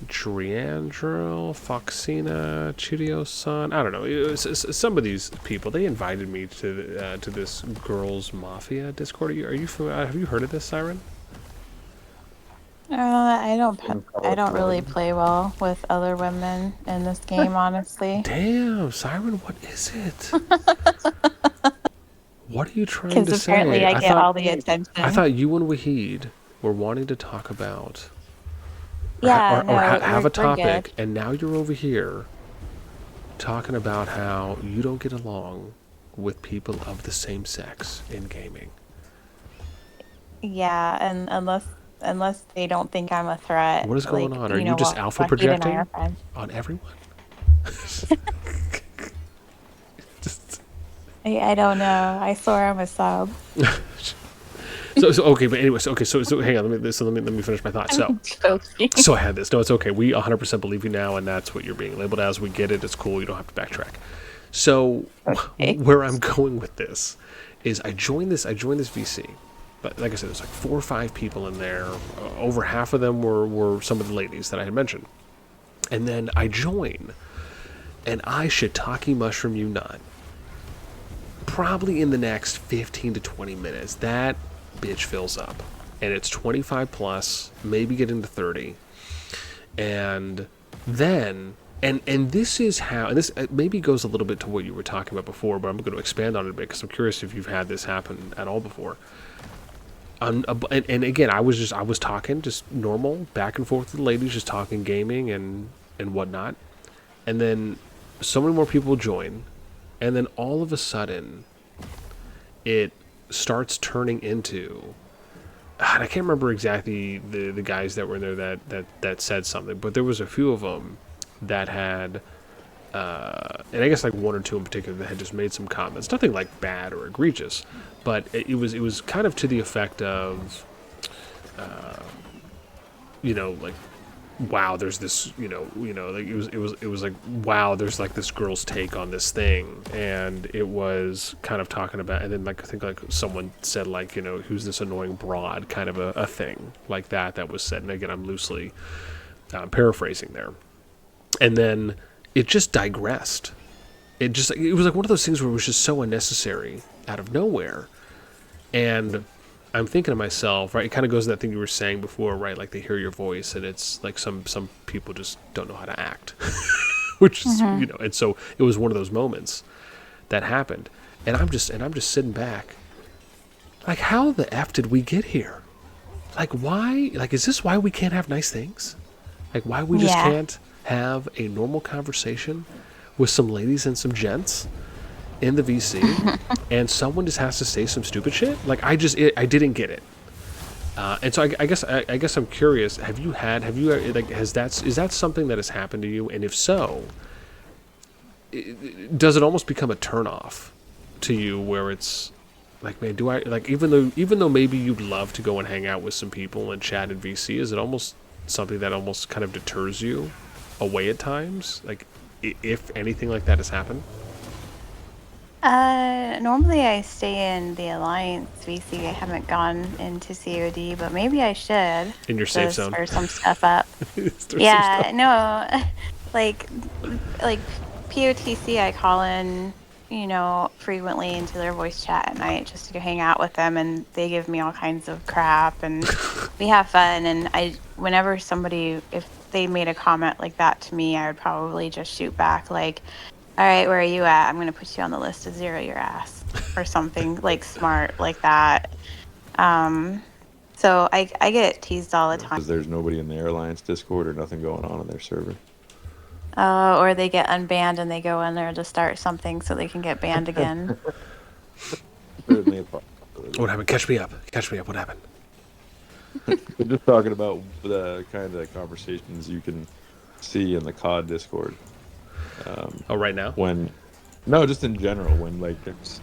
Speaker 1: Driandril, Foxina, Chidio's-san. I don't know. It was some of these people. They invited me to this Girls Mafia Discord. Are you familiar? Have you heard of this, Siren?
Speaker 2: I don't really play well with other women in this game, honestly.
Speaker 1: Damn, Siren, what is it? What are you trying to
Speaker 2: Because
Speaker 1: say?
Speaker 2: apparently I get all the attention.
Speaker 1: I thought you and Wahid were wanting to talk about
Speaker 2: Yeah,
Speaker 1: have a
Speaker 2: we're
Speaker 1: topic,
Speaker 2: good.
Speaker 1: and now you're over here talking about how you don't get along with people of the same sex in gaming.
Speaker 2: Yeah, and unless they don't think I'm a threat.
Speaker 1: What is going on? Are you
Speaker 2: know
Speaker 1: just
Speaker 2: what?
Speaker 1: alpha
Speaker 2: Wahid and I
Speaker 1: projecting
Speaker 2: are friends.
Speaker 1: on everyone? Just...
Speaker 2: I don't know. I swear I'm a sub.
Speaker 1: So okay, but anyways, okay, so hang on, let me finish my thought. So I had this. No, it's okay. We 100% believe you now, and that's what you're being labeled as. We get it. It's cool. You don't have to backtrack. So where I'm going with this is I joined this VC, but like I said, there's like 4 or 5 people in there. Over half of them were some of the ladies that I had mentioned, and then I join, and I shiitake mushroom you not. Probably in the next 15 to 20 minutes, that bitch fills up, and it's 25 plus, maybe getting to 30, and then and this is how, and this maybe goes a little bit to what you were talking about before, but I'm going to expand on it a bit because I'm curious if you've had this happen at all before. And again, I was talking just normal back and forth with the ladies, just talking gaming and whatnot, and then so many more people join, and then all of a sudden it starts turning into, and I can't remember exactly the guys that were in there that said something, but there was a few of them that had, and I guess like 1 or 2 in particular that had just made some comments, nothing like bad or egregious, but it was kind of to the effect of, like, wow, there's this, like it was like, wow, there's like this girl's take on this thing, and it was kind of talking about, and then like I think like someone said like, who's this annoying broad, kind of a thing like that was said, and again I'm loosely paraphrasing there, and then it just digressed. It was like one of those things where it was just so unnecessary out of nowhere, and I'm thinking to myself, right, it kind of goes to that thing you were saying before, right, like they hear your voice, and it's like some people just don't know how to act, which is, and so it was one of those moments that happened, and I'm just sitting back, like, how the F did we get here? Like, why, like, is this why we can't have nice things? Like, why we just can't have a normal conversation with some ladies and some gents in the VC, and someone just has to say some stupid shit? Like, I didn't get it, and so I guess I'm curious. Is that something that has happened to you? And if so, does it almost become a turnoff to you, where it's like, man, do I, like, even though maybe you'd love to go and hang out with some people and chat in VC, is it almost something that almost kind of deters you away at times? Like, if anything like that has happened?
Speaker 2: Normally I stay in the Alliance VC. I haven't gone into COD, but maybe I should
Speaker 1: In your safe
Speaker 2: to
Speaker 1: zone.
Speaker 2: stir some stuff up.
Speaker 1: Stir some
Speaker 2: Yeah,
Speaker 1: stuff.
Speaker 2: no, like POTC, I call in, frequently into their voice chat at night just to go hang out with them, and they give me all kinds of crap, and we have fun. And whenever somebody, if they made a comment like that to me, I would probably just shoot back like, all right, where are you at? I'm going to put you on the list to zero your ass or something like smart like that. So I get teased all the time.
Speaker 3: Because there's nobody in the Airlines Discord or nothing going on their server.
Speaker 2: Or they get unbanned and they go in there to start something so they can get banned again.
Speaker 3: Certainly a possibility.
Speaker 1: What happened? Catch me up. Catch me up. What happened?
Speaker 3: We're just talking about the kind of conversations you can see in the COD Discord.
Speaker 1: Right now?
Speaker 3: No, just in general. When like there's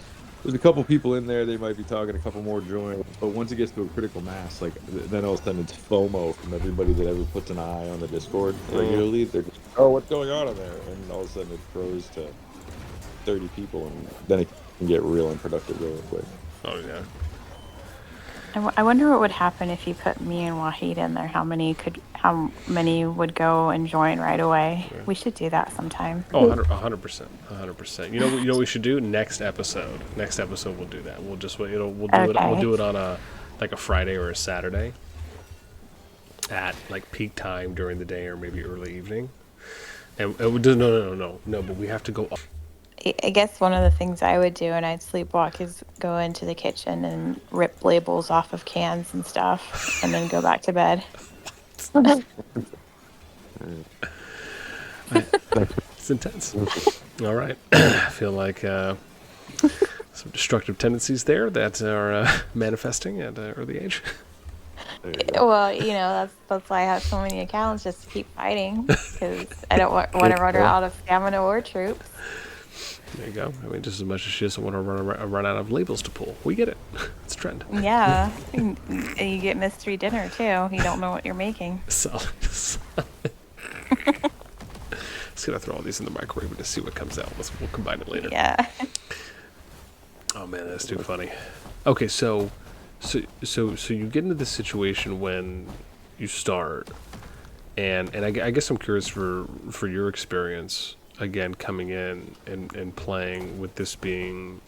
Speaker 3: a couple people in there, they might be talking, a couple more join. But once it gets to a critical mass, like then all of a sudden it's FOMO from everybody that ever puts an eye on the Discord regularly. They're just, oh, what's going on in there? And all of a sudden it grows to 30 people, and then it can get real unproductive really quick.
Speaker 1: Oh, yeah.
Speaker 2: I wonder what would happen if you put me and Wahid in there. How many would go and join right away? Yeah. We should do that sometime.
Speaker 1: Oh, 100%. 100%. You know what we should do? Next episode we'll do that. We'll do it on a Friday or a Saturday at like peak time during the day or maybe early evening. And we do no, but we have to go up.
Speaker 2: I guess one of the things I would do, and I'd sleepwalk, is go into the kitchen and rip labels off of cans and stuff, and then go back to bed.
Speaker 1: It's intense. All right. I feel like some destructive tendencies there that are manifesting at an early age.
Speaker 2: Well, that's why I have so many accounts, just to keep fighting, because I don't want to run out of stamina or troops.
Speaker 1: There you go. I mean, just as much as she doesn't want to run out of labels to pull. We get it. It's a trend.
Speaker 2: Yeah. And you get mystery dinner, too. You don't know what you're making.
Speaker 1: Solid. Just gonna throw all these in the microwave and just see what comes out. We'll combine it later.
Speaker 2: Yeah.
Speaker 1: Oh, man, that's too funny. Okay, so you get into this situation when you start, and I guess I'm curious for your experience, again, coming in and playing, with this being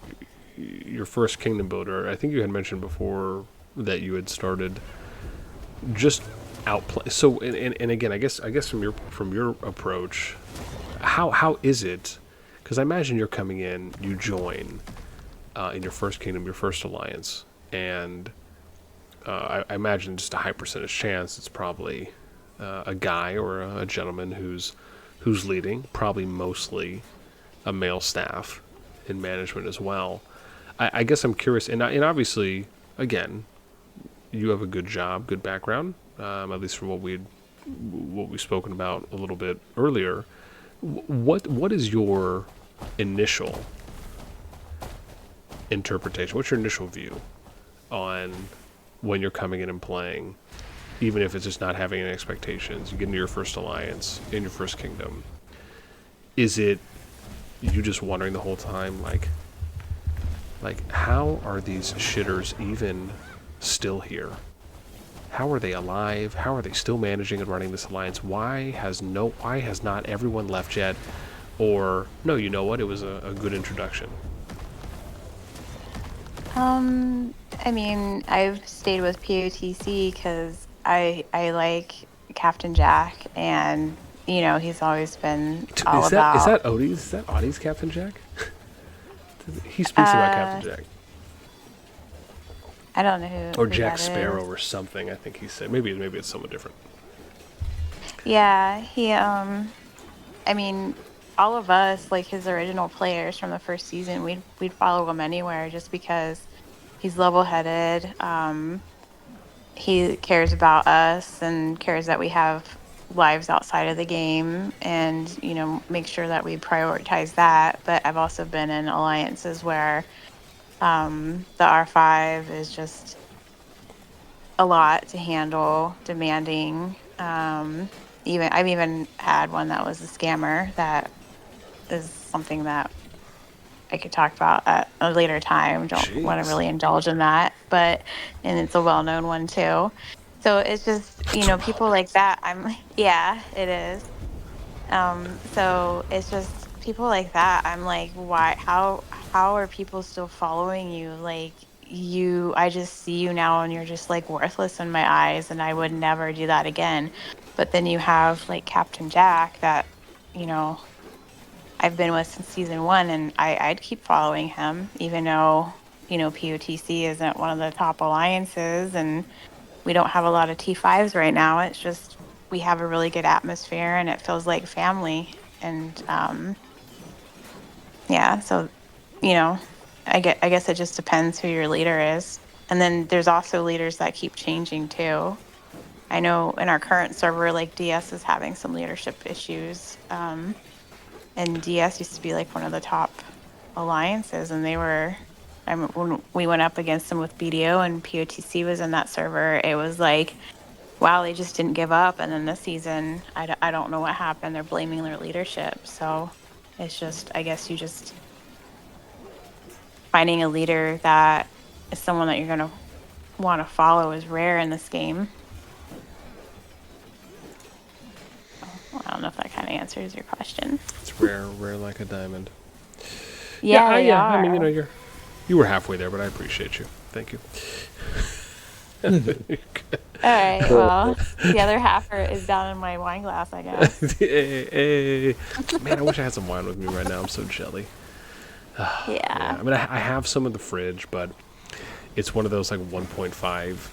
Speaker 1: your first kingdom builder. I think you had mentioned before that you had started just outplay. So and again, I guess from your approach, how is it? Because I imagine you're coming in, you join in your first kingdom, your first alliance, and I imagine just a high percentage chance it's probably a guy or a gentleman who's leading, probably mostly a male staff in management as well. I guess I'm curious, and obviously, again, you have a good job, good background, at least from what we've spoken about a little bit earlier. What is your initial interpretation? What's your initial view on when you're coming in and playing, even if it's just not having any expectations? You get into your first alliance, in your first kingdom. Is it you just wondering the whole time, like how are these shitters even still here? How are they alive? How are they still managing and running this alliance? Why has not everyone left yet? Or no, you know what? It was a good introduction.
Speaker 2: I mean, I've stayed with POTC because I like Captain Jack, and he's always been all about.
Speaker 1: Is that Odie's? Is that Audie's Captain Jack? He speaks about Captain Jack.
Speaker 2: I don't know who.
Speaker 1: Or
Speaker 2: who
Speaker 1: Jack
Speaker 2: that
Speaker 1: Sparrow
Speaker 2: is.
Speaker 1: or something. I think he said maybe it's someone different.
Speaker 2: Yeah, he. I mean, all of us, like his original players from the first season, we'd follow him anywhere just because he's level-headed. He cares about us and cares that we have lives outside of the game, and make sure that we prioritize that. But I've also been in alliances where the R5 is just a lot to handle, demanding, Even I've even had one that was a scammer. That is something that I could talk about at a later time. Don't want to
Speaker 1: Jeez.
Speaker 2: really indulge in that, but and it's a well-known one too. So it's just,
Speaker 1: It's well
Speaker 2: people
Speaker 1: known.
Speaker 2: like that. Yeah, it is. So it's just people like that. I'm like, why, how are people still following you? Like I just see you now and you're just like worthless in my eyes and I would never do that again. But then you have like Captain Jack that, you know, I've been with since season one and I'd keep following him, even though, POTC isn't one of the top alliances and we don't have a lot of T5s right now. It's just we have a really good atmosphere and it feels like family. And yeah, so you know, I guess it just depends who your leader is. And then there's also leaders that keep changing too. I know in our current server, like DS is having some leadership issues. And DS used to be like one of the top alliances, and they were. When we went up against them with BDO and POTC was in that server, it was like, wow, they just didn't give up. And then this season, I don't know what happened. They're blaming their leadership. So it's just, I guess you just finding a leader that is someone that you're going to want to follow is rare in this game. Well, I don't know if that kind of answers your question.
Speaker 1: It's rare like a diamond.
Speaker 2: Yeah, they
Speaker 1: yeah.
Speaker 2: are.
Speaker 1: I mean, you were halfway there, but I appreciate you. Thank you.
Speaker 2: All right. Well, the other half is down in my wine glass, I guess.
Speaker 1: Hey. Man, I wish I had some wine with me right now. I'm so jelly.
Speaker 2: Yeah.
Speaker 1: Yeah, I mean, I have some in the fridge, but it's one of those like 1.5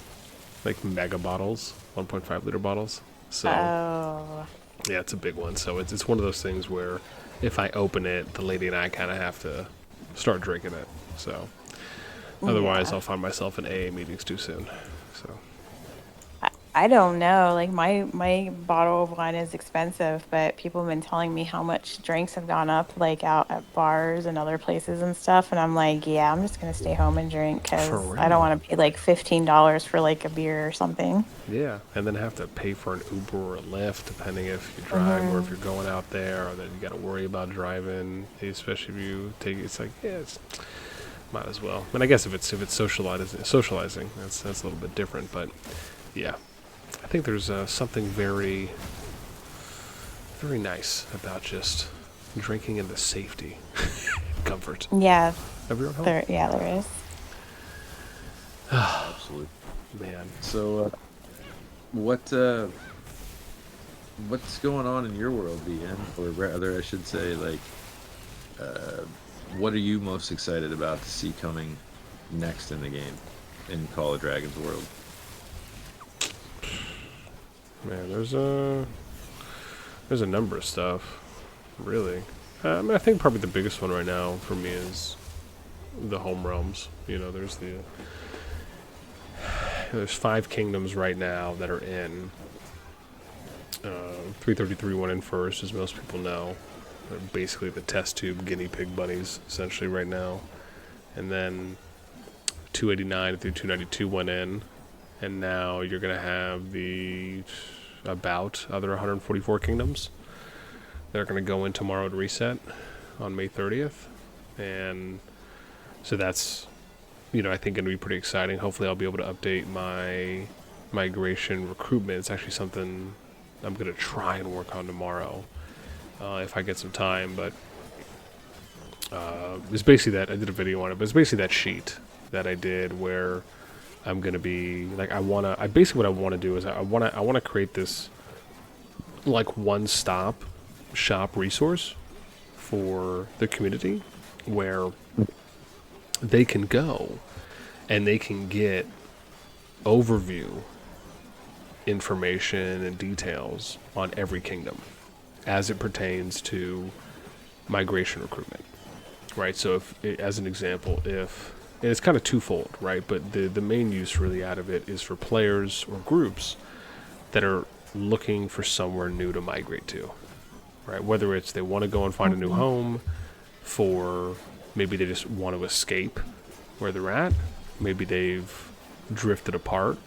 Speaker 1: like mega bottles, 1.5 liter bottles. So
Speaker 2: Oh.
Speaker 1: yeah, it's a big one. So it's one of those things where if I open it, the lady and I kind of have to start drinking it. So otherwise,
Speaker 2: Yeah.
Speaker 1: I'll find myself in AA meetings too soon. So
Speaker 2: I don't know. Like my bottle of wine is expensive, but people have been telling me how much drinks have gone up, like out at bars and other places and stuff. And I'm like, yeah, I'm just gonna stay home and drink
Speaker 1: for
Speaker 2: because I don't
Speaker 1: real,
Speaker 2: want to pay like $15 for like a beer or something.
Speaker 1: yeah, and then have to pay for an Uber or a Lyft, depending if you drive or if
Speaker 2: Hmm.
Speaker 1: you're going out there, or then you got to worry about driving, especially if you take. It's like, yeah, might as well. And I guess if it's socializing, that's a little bit different. But yeah, I think there's something very, very nice about just drinking in the safety, comfort
Speaker 2: Yeah,
Speaker 1: of your own home.
Speaker 2: there is.
Speaker 3: Absolutely.
Speaker 1: Man,
Speaker 3: So, what's going on in your world, BN? Or rather, I should say, like, uh, what are you most excited about to see coming next in the game, in Call of Dragons world?
Speaker 1: man, there's a number of stuff, really. I mean, I think probably the biggest one right now for me is the home realms. You know, there's 5 kingdoms right now that are in. 333 went in first, as most people know. They're basically the test tube guinea pig bunnies, essentially, right now. And then 289 through 292 went in. And now you're going to have the about other 144 kingdoms that are going to go in tomorrow to reset on May 30th. And so that's, I think going to be pretty exciting. Hopefully I'll be able to update my migration recruitment. It's actually something I'm going to try and work on tomorrow if I get some time. But it's basically that I did a video on it, but it's basically that sheet that I did where I'm going to be like, basically what I want to do is I want to create this like one-stop shop resource for the community where they can go and they can get overview information and details on every kingdom as it pertains to migration recruitment, right? So if, as an example, and it's kind of twofold, right? But the main use really out of it is for players or groups that are looking for somewhere new to migrate to, right? Whether it's they want to go and find a new home, for maybe they just want to escape where they're at, maybe they've drifted apart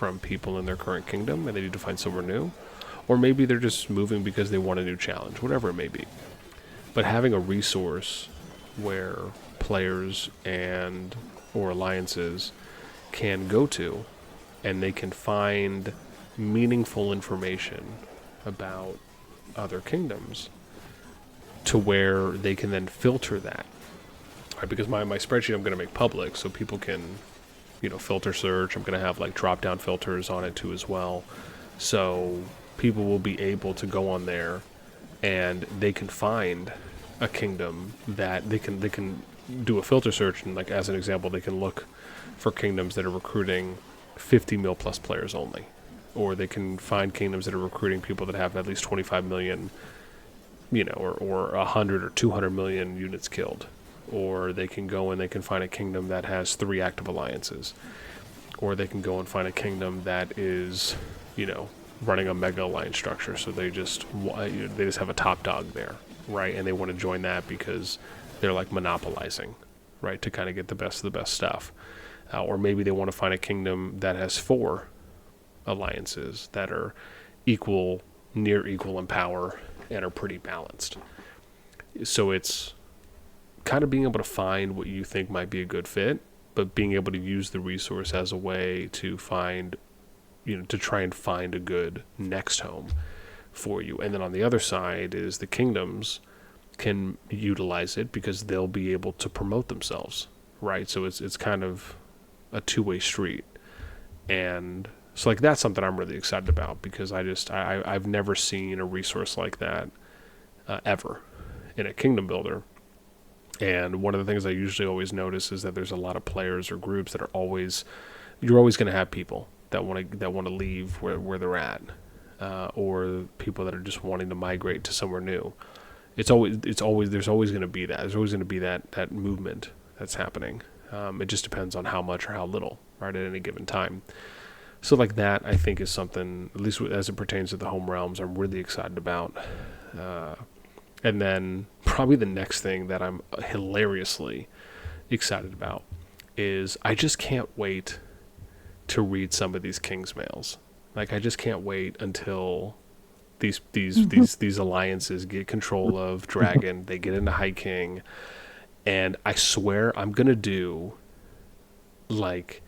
Speaker 1: from people in their current kingdom and they need to find somewhere new. Or maybe they're just moving because they want a new challenge, whatever it may be. But having a resource where players and or alliances can go to and they can find meaningful information about other kingdoms to where they can then filter that. Right, because my spreadsheet I'm going to make public so people can, filter search. I'm going to have like drop down filters on it too as well. So people will be able to go on there and they can find a kingdom that they can do a filter search, and like as an example they can look for kingdoms that are recruiting 50 mil plus players only, or they can find kingdoms that are recruiting people that have at least 25 million, or 100 or 200 million units killed, or they can go and they can find a kingdom that has 3 active alliances, or they can go and find a kingdom that is running a mega alliance structure, so they just have a top dog there, right? And they want to join that because they're like monopolizing, right, to kind of get the best of the best stuff. Or maybe they want to find a kingdom that has 4 alliances that are near equal in power and are pretty balanced. So it's kind of being able to find what you think might be a good fit, but being able to use the resource as a way to find, to try and find a good next home for you. And then on the other side is the kingdoms can utilize it because they'll be able to promote themselves, right? So it's kind of a two-way street. And so like that's something I'm really excited about, because I've never seen a resource like that ever in a kingdom builder. And one of the things I usually always notice is that there's a lot of players or groups that you're always going to have people that want to leave where they're at, or people that are just wanting to migrate to somewhere new. There's always going to be that. There's always going to be that movement that's happening. It just depends on how much or how little, right, at any given time. So like that, I think, is something, at least as it pertains to the home realms, I'm really excited about. And then probably the next thing that I'm hilariously excited about is I just can't wait to read some of these King's mails. Like, I just can't wait until these alliances get control of Dragon, they get into High King, and I swear I'm gonna do like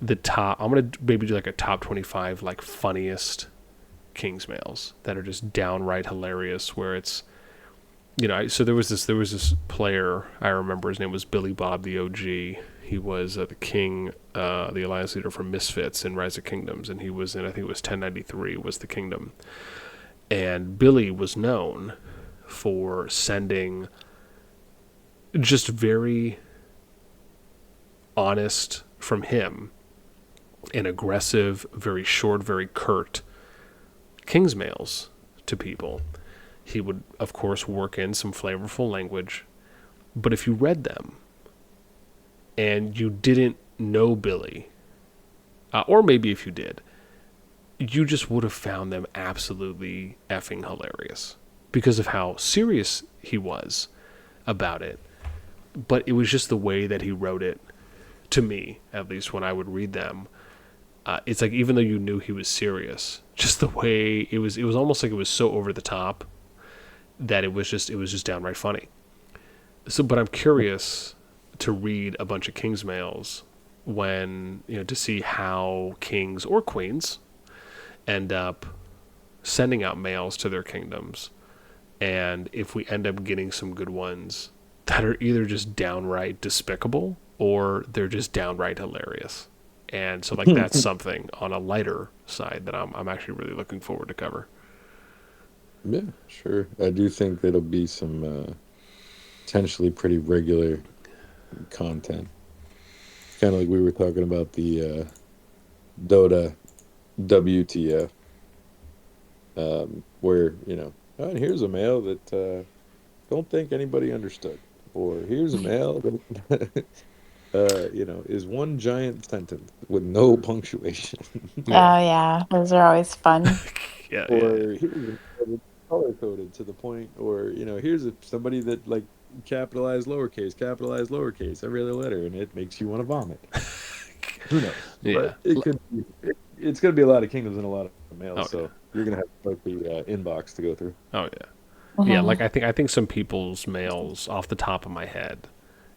Speaker 1: I'm gonna maybe do like a top 25 like funniest King's mails that are just downright hilarious, where it's, so there was this player, I remember his name was Billy Bob the OG. He was the king, the alliance leader for Misfits in Rise of Kingdoms, and he was in, I think it was 1093 was the kingdom. And Billy was known for sending just very honest from him and aggressive, very short, very curt King's mails to people. He would, of course, work in some flavorful language, but if you read them and you didn't know Billy, or maybe if you did, you just would have found them absolutely effing hilarious because of how serious he was about it. But it was just the way that he wrote it, to me, at least when I would read them. It's like, even though you knew he was serious, just the way it was almost like it was so over the top that it was just downright funny. So, but I'm curious to read a bunch of King's mails when, to see how kings or queens end up sending out mails to their kingdoms, and if we end up getting some good ones that are either just downright despicable or they're just downright hilarious. And so like that's something on a lighter side that I'm actually really looking forward to cover.
Speaker 4: Yeah, sure. I do think there'll be some potentially pretty regular content. Kind of like we were talking about the Dota WTF, where, oh, and here's a mail that don't think anybody understood. Or here's a mail that, is one giant sentence with no punctuation.
Speaker 2: Oh, yeah. Those are always fun.
Speaker 1: Yeah.
Speaker 4: Or here's color coded to the point, or here's somebody that like capitalized lowercase every other letter, and it makes you want to vomit. Who knows?
Speaker 1: Yeah.
Speaker 4: But it could be it's going to be a lot of kingdoms and a lot of males,
Speaker 1: Oh,
Speaker 4: so you're going to have quite the inbox to go through.
Speaker 1: Oh yeah. Yeah,
Speaker 2: Mhm.
Speaker 1: like I think some people's mails off the top of my head,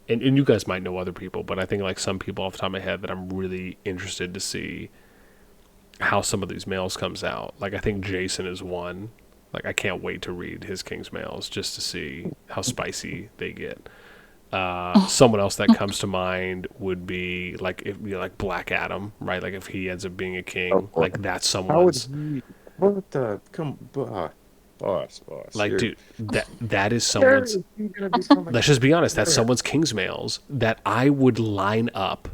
Speaker 1: and you guys might know other people, but I think like some people off the top of my head that I'm really interested to see how some of these mails comes out. Like I think Jason is one. Like I can't wait to read his King's mails just to see how spicy they get. Someone else that comes to mind would be like if like Black Adam, right? Like if he ends up being a king,
Speaker 3: Of course.
Speaker 1: like that's
Speaker 3: How would
Speaker 1: someone's
Speaker 3: he? What the? Boss.
Speaker 1: like,
Speaker 3: You're,
Speaker 1: dude, that is
Speaker 3: where
Speaker 1: someone's.
Speaker 3: is he gonna become a
Speaker 1: Let's just be honest. That's
Speaker 3: where?
Speaker 1: someone's King's mails that I would line up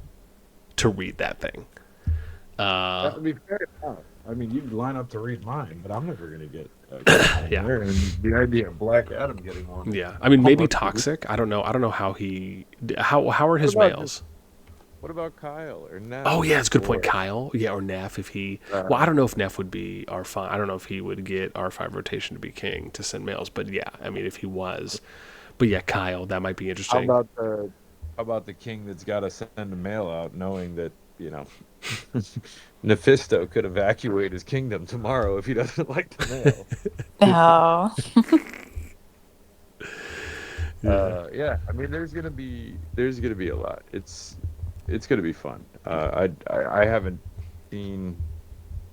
Speaker 1: to read that thing.
Speaker 3: That would be fair enough. I mean, you'd line up to read mine, but I'm never gonna get one
Speaker 1: Yeah.
Speaker 3: there. And the idea of Black Adam getting one.
Speaker 1: Yeah, I mean maybe
Speaker 3: almost-
Speaker 1: toxic. I don't know. I don't know how he. How are his
Speaker 3: What about
Speaker 1: mails?
Speaker 3: What about Kyle or Nat?
Speaker 1: Oh yeah, it's a good point.
Speaker 3: Or,
Speaker 1: Kyle, yeah, or Neff if he. Well, I don't know if Neff would be R5. I don't know if he would get R5 rotation to be king to send mails. But yeah, I mean if he was, but yeah, Kyle, that might be
Speaker 3: How
Speaker 1: interesting.
Speaker 3: about the king that's got to send a mail out, knowing that Mephisto could evacuate his kingdom tomorrow if he doesn't like the mail.
Speaker 2: Oh.
Speaker 3: Yeah, I mean, there's gonna be a lot. It's gonna be fun. I haven't seen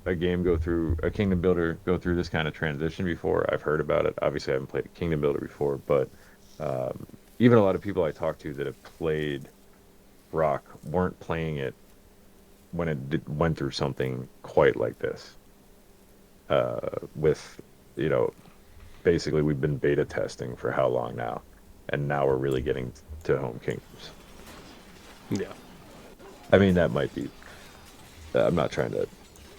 Speaker 3: a kingdom builder go through this kind of transition before. I've heard about it. Obviously, I haven't played a kingdom builder before, but even a lot of people I talked to that have played Rock weren't playing it when went through something quite like this. With basically we've been beta testing for how long now, and now we're really getting to home kingdoms.
Speaker 1: Yeah,
Speaker 3: I mean, that might be. I'm not trying to.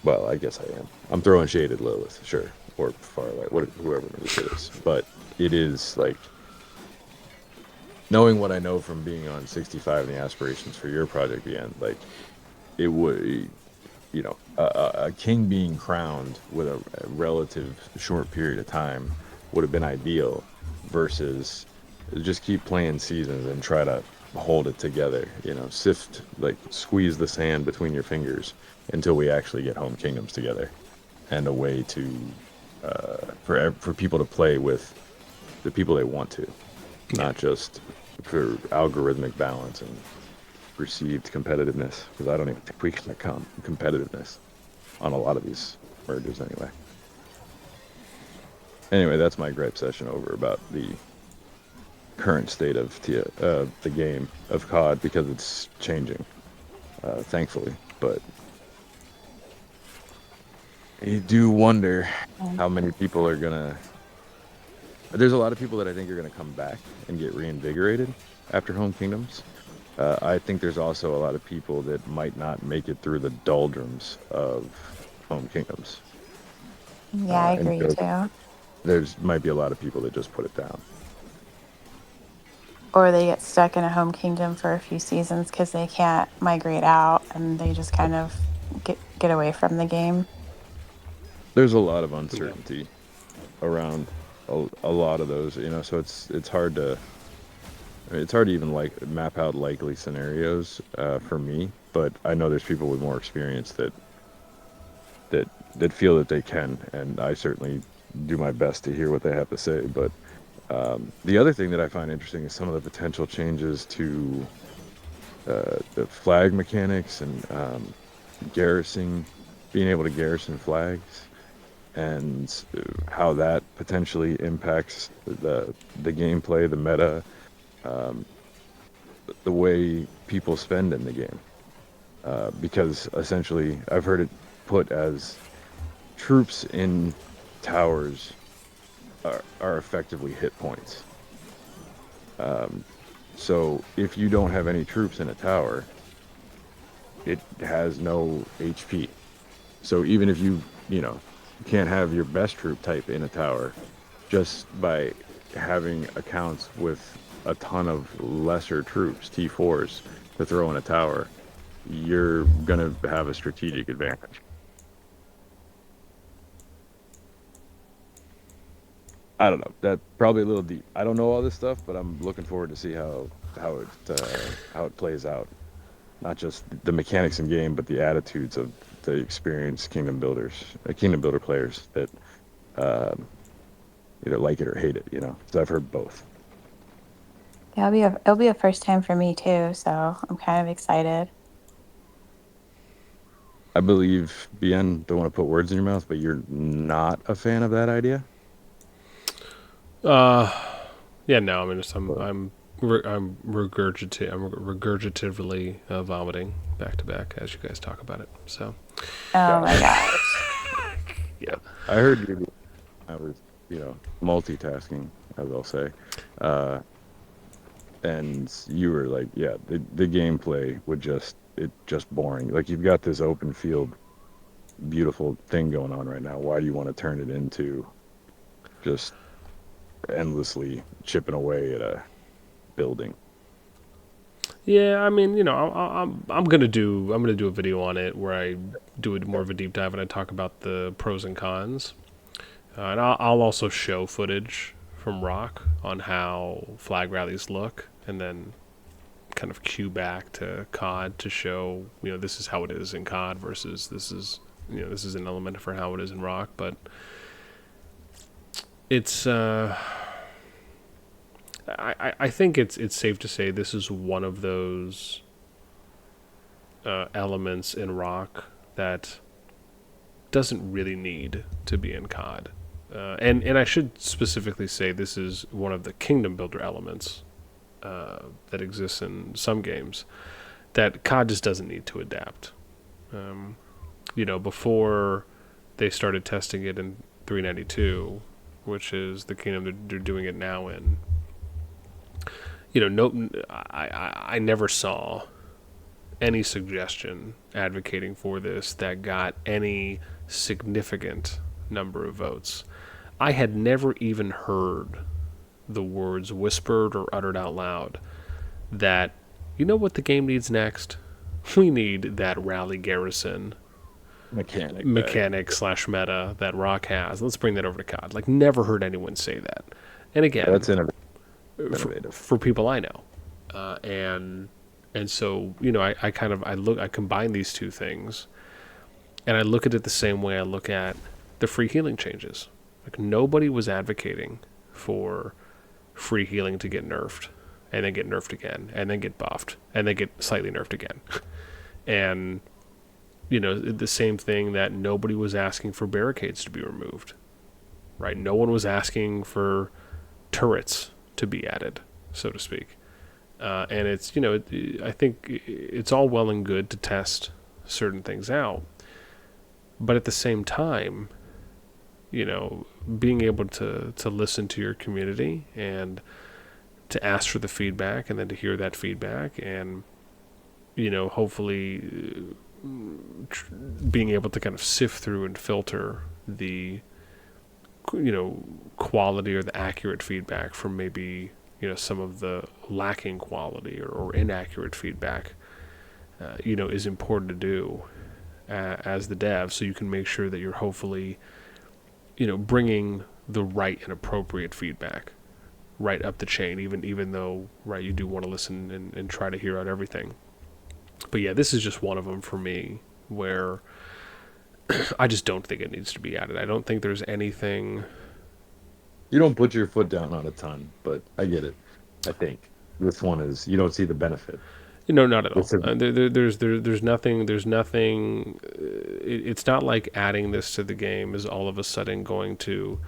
Speaker 3: Well, I guess I am. I'm throwing shade at Lilith, sure, or Farlight, whoever it is. But it is like knowing what I know from being on 65 and the aspirations for your project, the end. Like it would, a king being crowned with a relative short period of time would have been ideal, versus just keep playing seasons and try to hold it together, squeeze the sand between your fingers until we actually get home kingdoms together, and a way to for people to play with the people they want to, not just for algorithmic balance and perceived competitiveness, because I don't even think we can account competitiveness on a lot of these mergers anyway. That's my gripe session over about the current state of the game of COD, because it's changing, thankfully. But you do wonder how many people are gonna. There's a lot of people that I think are gonna come back and get reinvigorated after home kingdoms. I think there's also a lot of people that might not make it through the doldrums of home kingdoms.
Speaker 2: Yeah, I
Speaker 3: and
Speaker 2: agree
Speaker 3: so
Speaker 2: too.
Speaker 3: There's might be a lot of people that just put it down.
Speaker 2: Or they get stuck in a home kingdom for a few seasons because they can't migrate out and they just kind of get away from the game.
Speaker 3: There's a lot of uncertainty around a lot of those, so it's hard to even map out likely scenarios for me. But I know there's people with more experience that feel that they can, and I certainly do my best to hear what they have to say. But the other thing that I find interesting is some of the potential changes to the flag mechanics and being able to garrison flags, and how that potentially impacts the gameplay, the meta, the way people spend in the game. Because essentially, I've heard it put as troops in towers are effectively hit points. So if you don't have any troops in a tower, it has no HP. So even if you can't have your best troop type in a tower, just by having accounts with a ton of lesser troops, T4s, to throw in a tower, you're gonna have a strategic advantage. I don't know. That's probably a little deep. I don't know all this stuff, but I'm looking forward to see how it plays out. not just the mechanics in game, but the attitudes of the experienced kingdom builder players that either like it or hate it. So I've heard both.
Speaker 2: Yeah, it'll be a first time for me too, so I'm kind of excited.
Speaker 3: I believe, BN, don't want to put words in your mouth, but you're not a fan of that idea.
Speaker 1: Yeah, no, I mean,
Speaker 3: But
Speaker 1: I'm regurgitatively vomiting back to back as you guys talk about it. So,
Speaker 2: Oh
Speaker 3: got
Speaker 2: my
Speaker 3: it.
Speaker 2: gosh.
Speaker 1: yeah.
Speaker 3: I heard you. I was, multitasking, as I'll say, and you were like, yeah, the gameplay just boring. Like you've got this open field, beautiful thing going on right now. Why do you want to turn it into just endlessly chipping away at a building?
Speaker 1: Yeah, I mean, I'm gonna do a video on it where I do more of a deep dive and I talk about the pros and cons, and I'll also show footage from Rock on how flag rallies look, and then kind of cue back to COD to show this is how it is in COD versus this is an element for how it is in Rock, but it's I think it's safe to say this is one of those elements in Rock that doesn't really need to be in COD. And I should specifically say this is one of the kingdom builder elements that exists in some games that COD just doesn't need to adapt. Before they started testing it in 392, which is the kingdom they're doing it now in, I never saw any suggestion advocating for this that got any significant number of votes. I had never even heard the words whispered or uttered out loud that, what the game needs next? We need that rally garrison mechanic slash meta that Rock has. Let's bring that over to COD. Like, never heard anyone say that. And again,
Speaker 3: That's innovative.
Speaker 1: for people I know, and so I combine these two things, and I look at it the same way I look at the free healing changes. Like, nobody was advocating for free healing to get nerfed, and then get nerfed again, and then get buffed, and then get slightly nerfed again. And, the same thing that nobody was asking for barricades to be removed, right? No one was asking for turrets to be added, so to speak. And it's, I think it's all well and good to test certain things out. But at the same time, being able to listen to your community and to ask for the feedback and then to hear that feedback and, hopefully being able to kind of sift through and filter the, quality or the accurate feedback from maybe, some of the lacking quality or inaccurate feedback, is important to do as the dev, so you can make sure that you're hopefully, bringing the right and appropriate feedback right up the chain, even though, right, you do want to listen and try to hear out everything. But yeah, this is just one of them for me where I just don't think it needs to be added. I don't think there's anything.
Speaker 4: You don't put your foot down on a ton, but I get it. I think this one is, you don't see the benefit.
Speaker 1: Not at all. There's nothing. There's nothing. It's not like adding this to the game is all of a sudden going to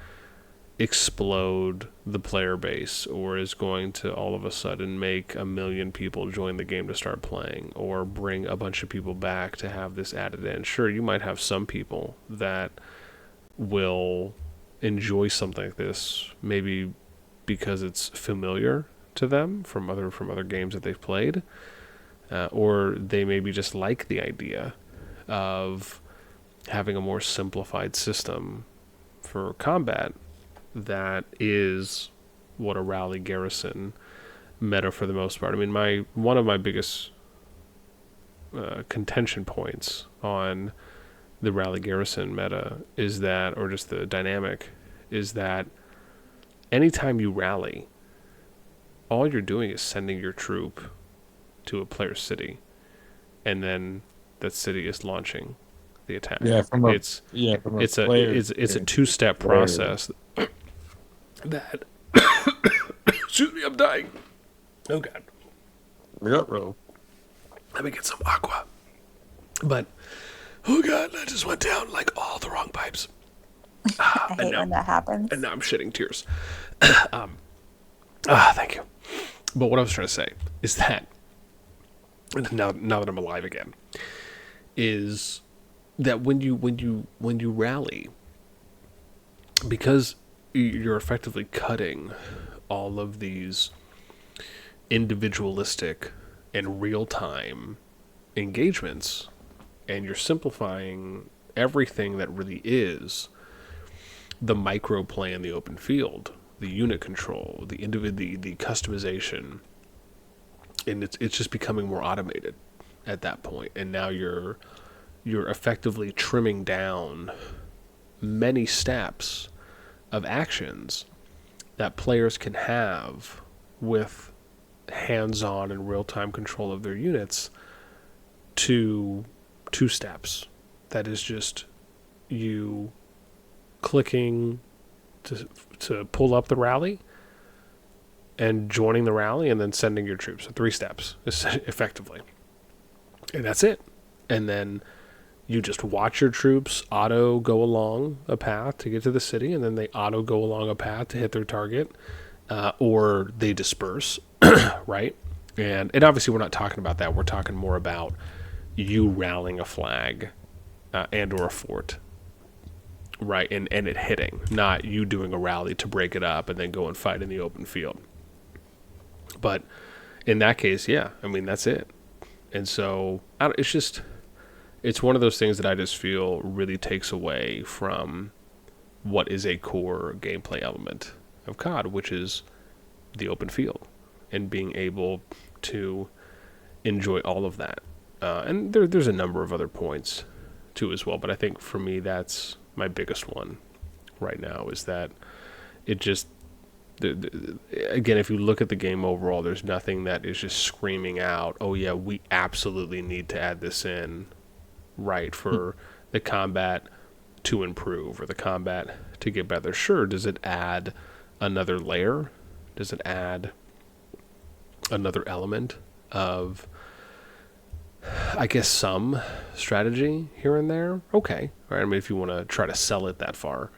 Speaker 1: explode the player base, or is going to all of a sudden make 1 million people join the game to start playing, or bring a bunch of people back to have this added in. Sure, you might have some people that will enjoy something like this, maybe because it's familiar to them from other games that they've played, or they maybe just like the idea of having a more simplified system for combat that is what a rally garrison meta for the most part. I mean, one of my biggest contention points on the rally garrison meta is that, or just the dynamic, is that anytime you rally, all you're doing is sending your troop to a player's city. and then that city is launching the attack.
Speaker 4: Yeah, from a
Speaker 1: It's
Speaker 4: player
Speaker 1: it's a two-step process that. Excuse me, I'm dying. Oh god.
Speaker 4: Yep, bro.
Speaker 1: Let me get some aqua. But oh god, that just went down like all the wrong pipes.
Speaker 2: I hate when that happens.
Speaker 1: And now I'm shedding tears. Thank you. But what I was trying to say is that now that I'm alive again, is that when you rally, because you're effectively cutting all of these individualistic and real-time engagements, and you're simplifying everything that really is the micro play in the open field, the unit control, the customization, and it's just becoming more automated at that point. And now you're effectively trimming down many steps of actions that players can have with hands-on and real-time control of their units to 2 steps. That is just you clicking to pull up the rally and joining the rally and then sending your troops. So 3 steps, effectively. And that's it. And then you just watch your troops auto go along a path to get to the city, and then they auto go along a path to hit their target, or they disperse, right? And obviously we're not talking about that. We're talking more about you rallying a flag and or a fort, right? And it hitting, not you doing a rally to break it up and then go and fight in the open field. But in that case, yeah, I mean, that's it. And so it's one of those things that I just feel really takes away from what is a core gameplay element of COD, which is the open field and being able to enjoy all of that. And there's a number of other points too as well, but I think for me that's my biggest one right now, is that it just again, if you look at the game overall, there's nothing that is just screaming out, oh yeah, we absolutely need to add this in, right, for the combat to improve or the combat to get better. Sure, does it add another layer? Does it add another element of, I guess, some strategy here and there? Okay, right. I mean, if you want to try to sell it that far.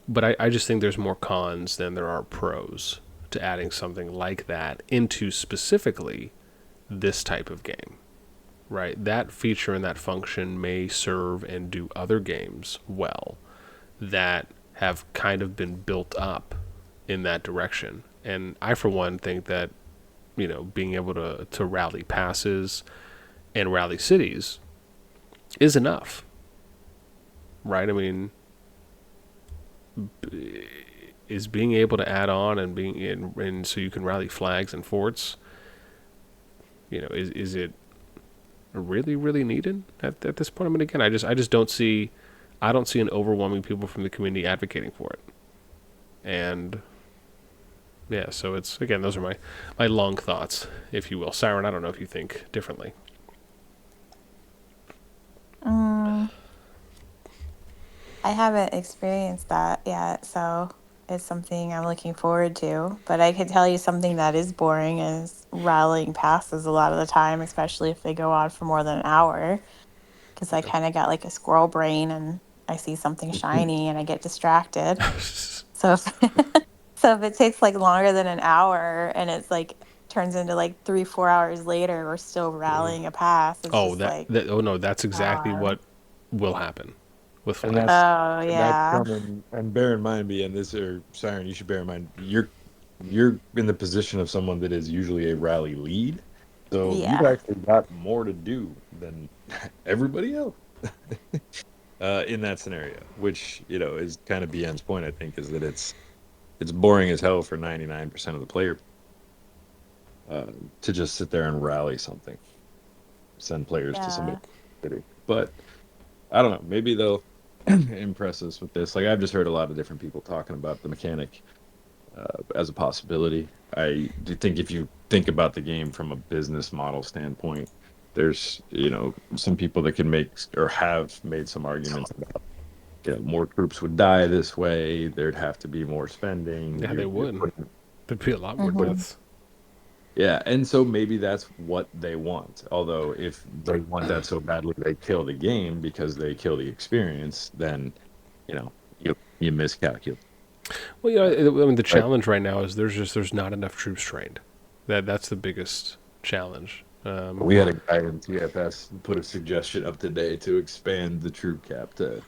Speaker 1: But I just think there's more cons than there are pros to adding something like that into specifically this type of game, right? That feature and that function may serve and do other games well that have kind of been built up in that direction. And I, for one, think that, you know, being able to rally passes and rally cities is enough, right? I mean, is being able to add on and being in, and so you can rally flags and forts, you know, is it really needed at this point? I mean, again, I just don't see an overwhelming people from the community advocating for it. And yeah, so it's, again, those are my long thoughts, if you will. Siren, I don't know if you think differently.
Speaker 2: I haven't experienced that yet, so it's something I'm looking forward to. But I can tell you something that is boring is rallying passes a lot of the time, especially if they go on for more than an hour. Because I kind of got like a squirrel brain and I see something shiny and I get distracted. So if it takes like longer than an hour and it's like turns into like 3-4 hours later, we're still rallying a pass. It's
Speaker 1: Oh,
Speaker 2: just
Speaker 1: that oh no, that's exactly what will happen with
Speaker 4: And
Speaker 1: flags.
Speaker 4: that's
Speaker 2: yeah.
Speaker 4: coming. And bear in mind, being this, or Siren, you should bear in mind you're in the position of someone that is usually a rally lead, so
Speaker 2: Yeah.
Speaker 4: you've actually got more to do than everybody else in that scenario. Which, you know, is kind of BN's point. I think is that it's boring as hell for 99% of the player to just sit there and rally something, send players to somebody. But I don't know. Maybe they'll impress us with this. Like, I've just heard a lot of different people talking about the mechanic as a possibility. I do think if you think about the game from a business model standpoint,
Speaker 3: There's, some people that can make or have made some arguments about, more troops would die this way. There'd have to be more spending.
Speaker 1: Yeah, they would. There'd be a lot more
Speaker 2: Mm-hmm.
Speaker 1: deaths.
Speaker 3: Yeah, and so maybe that's what they want. Although if they want that so badly they kill the game because they kill the experience, then you know you miscalculate.
Speaker 1: Well, I mean, the
Speaker 3: Right.
Speaker 1: challenge right now is there's not enough troops trained. That's the biggest challenge.
Speaker 3: We had a guy in TFS put a suggestion up today to expand the troop cap to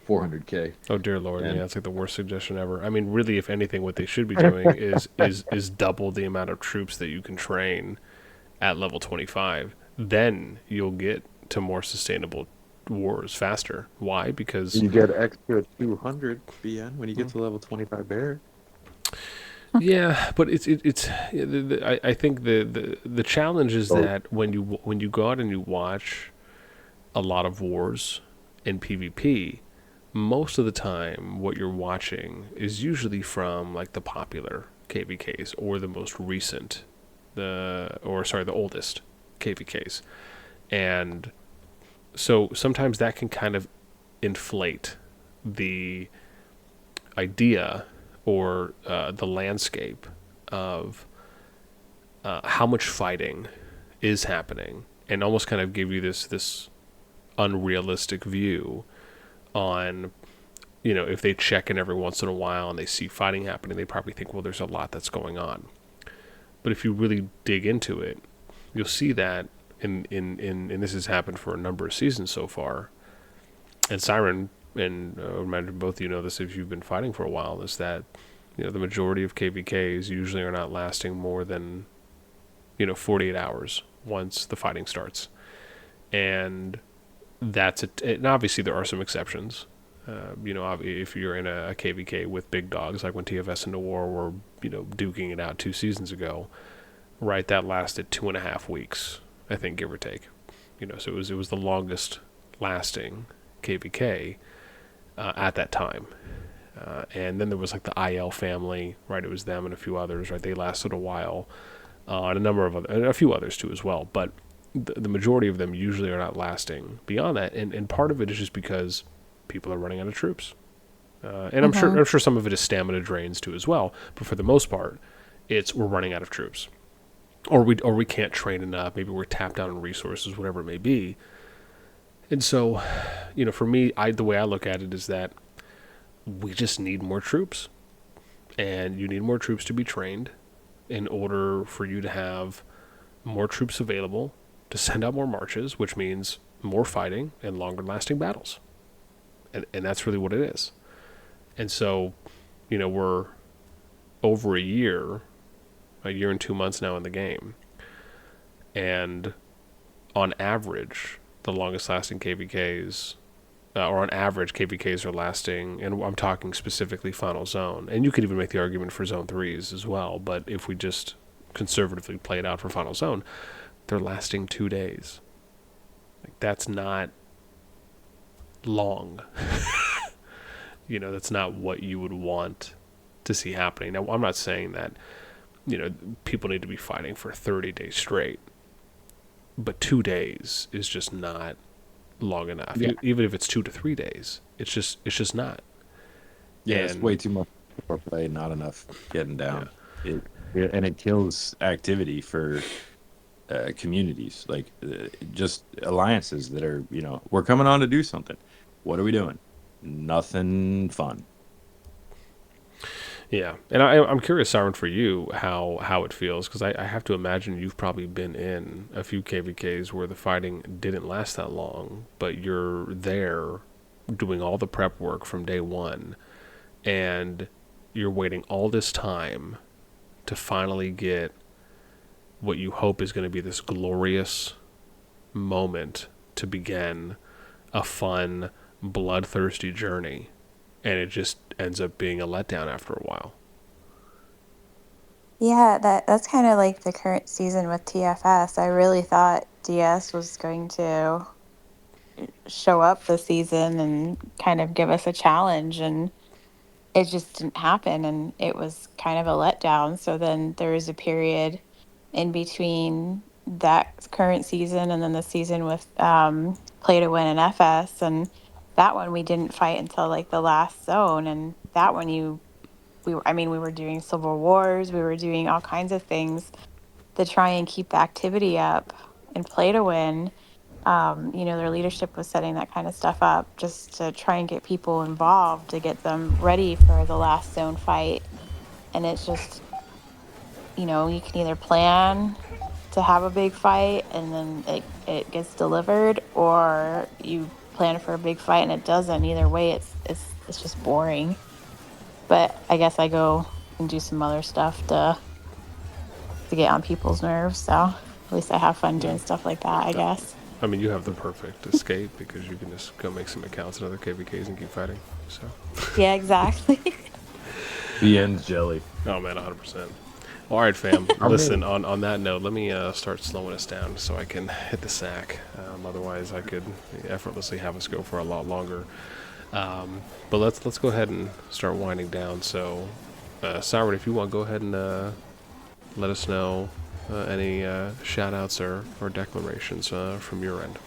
Speaker 3: 400K.
Speaker 1: Oh dear lord, yeah,
Speaker 3: And
Speaker 1: that's like the worst suggestion ever. I mean, really, if anything, what they should be doing is double the amount of troops that you can train at level 25. Then you'll get to more sustainable wars faster. Why? Because
Speaker 3: you get extra 200 BN when you get to level 25 bear.
Speaker 1: yeah, but it's I think the challenge is
Speaker 3: Oh.
Speaker 1: that when you go out and you watch a lot of wars in PvP, most of the time what you're watching is usually from like the popular KVKs or the most recent the oldest KVKs. And so sometimes that can kind of inflate the idea or the landscape of how much fighting is happening, and almost kind of give you this unrealistic view on, if they check in every once in a while and they see fighting happening, they probably think, well, there's a lot that's going on. But if you really dig into it, you'll see that and this has happened for a number of seasons so far. And Siren, and I imagine both of you know this if you've been fighting for a while, is that the majority of KVKs usually are not lasting more than 48 hours once the fighting starts, and that's it. And obviously there are some exceptions. If you're in a KVK with big dogs, like when TFS into War were duking it out 2 seasons ago, right? That lasted 2.5 weeks, I think, give or take. So it was the longest lasting KVK at that time. And then there was like the IL family, right? It was them and a few others, right? They lasted a while, and a few others too as well. But the majority of them usually are not lasting beyond that, and part of it is just because people are running out of troops, and I'm sure some of it is stamina drains too as well. But for the most part, it's we're running out of troops, or we can't train enough. Maybe we're tapped out on resources, whatever it may be. And so, for me, the way I look at it is that we just need more troops, and you need more troops to be trained in order for you to have more troops available to send out more marches, which means more fighting and longer lasting battles. And that's really what it is. And so, we're over a year and 2 months now in the game. And on average, the longest lasting KVKs, or on average, KVKs are lasting, and I'm talking specifically Final Zone. And you could even make the argument for Zone 3s as well, but if we just conservatively play it out for Final Zone, they're lasting 2 days. Like, that's not long. That's not what you would want to see happening. Now, I'm not saying that, people need to be fighting for 30 days straight, but 2 days is just not long enough.
Speaker 3: Yeah.
Speaker 1: Even if it's 2 to 3 days, it's just not.
Speaker 3: Yeah, it's
Speaker 1: And-
Speaker 3: way too much for play, not enough getting down. And it kills activity for communities, like just alliances that are, we're coming on to do something. What are we doing? Nothing fun.
Speaker 1: Yeah, and I'm curious, Siren, for you, how it feels, because I have to imagine you've probably been in a few KVKs where the fighting didn't last that long, but you're there doing all the prep work from day one, and you're waiting all this time to finally get what you hope is going to be this glorious moment to begin a fun, bloodthirsty journey, and it just ends up being a letdown after a while.
Speaker 2: Yeah, that's kind of like the current season with TFS. I really thought DS was going to show up this season and kind of give us a challenge, and it just didn't happen, and it was kind of a letdown. So then there was a period in between that current season and then the season with Play to Win and FS. And that one we didn't fight until like the last zone. And that one we were doing civil wars, we were doing all kinds of things to try and keep the activity up and Play to Win. Their leadership was setting that kind of stuff up just to try and get people involved to get them ready for the last zone fight. And it's just, you can either plan to have a big fight and then it gets delivered, or you plan for a big fight and it doesn't. Either way, it's just boring. But I guess I go and do some other stuff to get on people's nerves. So at least I have fun doing stuff like that, I guess.
Speaker 1: I mean, you have the perfect escape because you can just go make some accounts in other KVKs and keep fighting. So.
Speaker 2: Yeah, exactly.
Speaker 3: The end's jelly.
Speaker 1: Oh man, 100%. All right, fam. Listen, on that note, let me start slowing us down so I can hit the sack. Otherwise, I could effortlessly have us go for a lot longer. But let's go ahead and start winding down. So, Siren, if you want, go ahead and let us know any shout-outs or declarations from your end.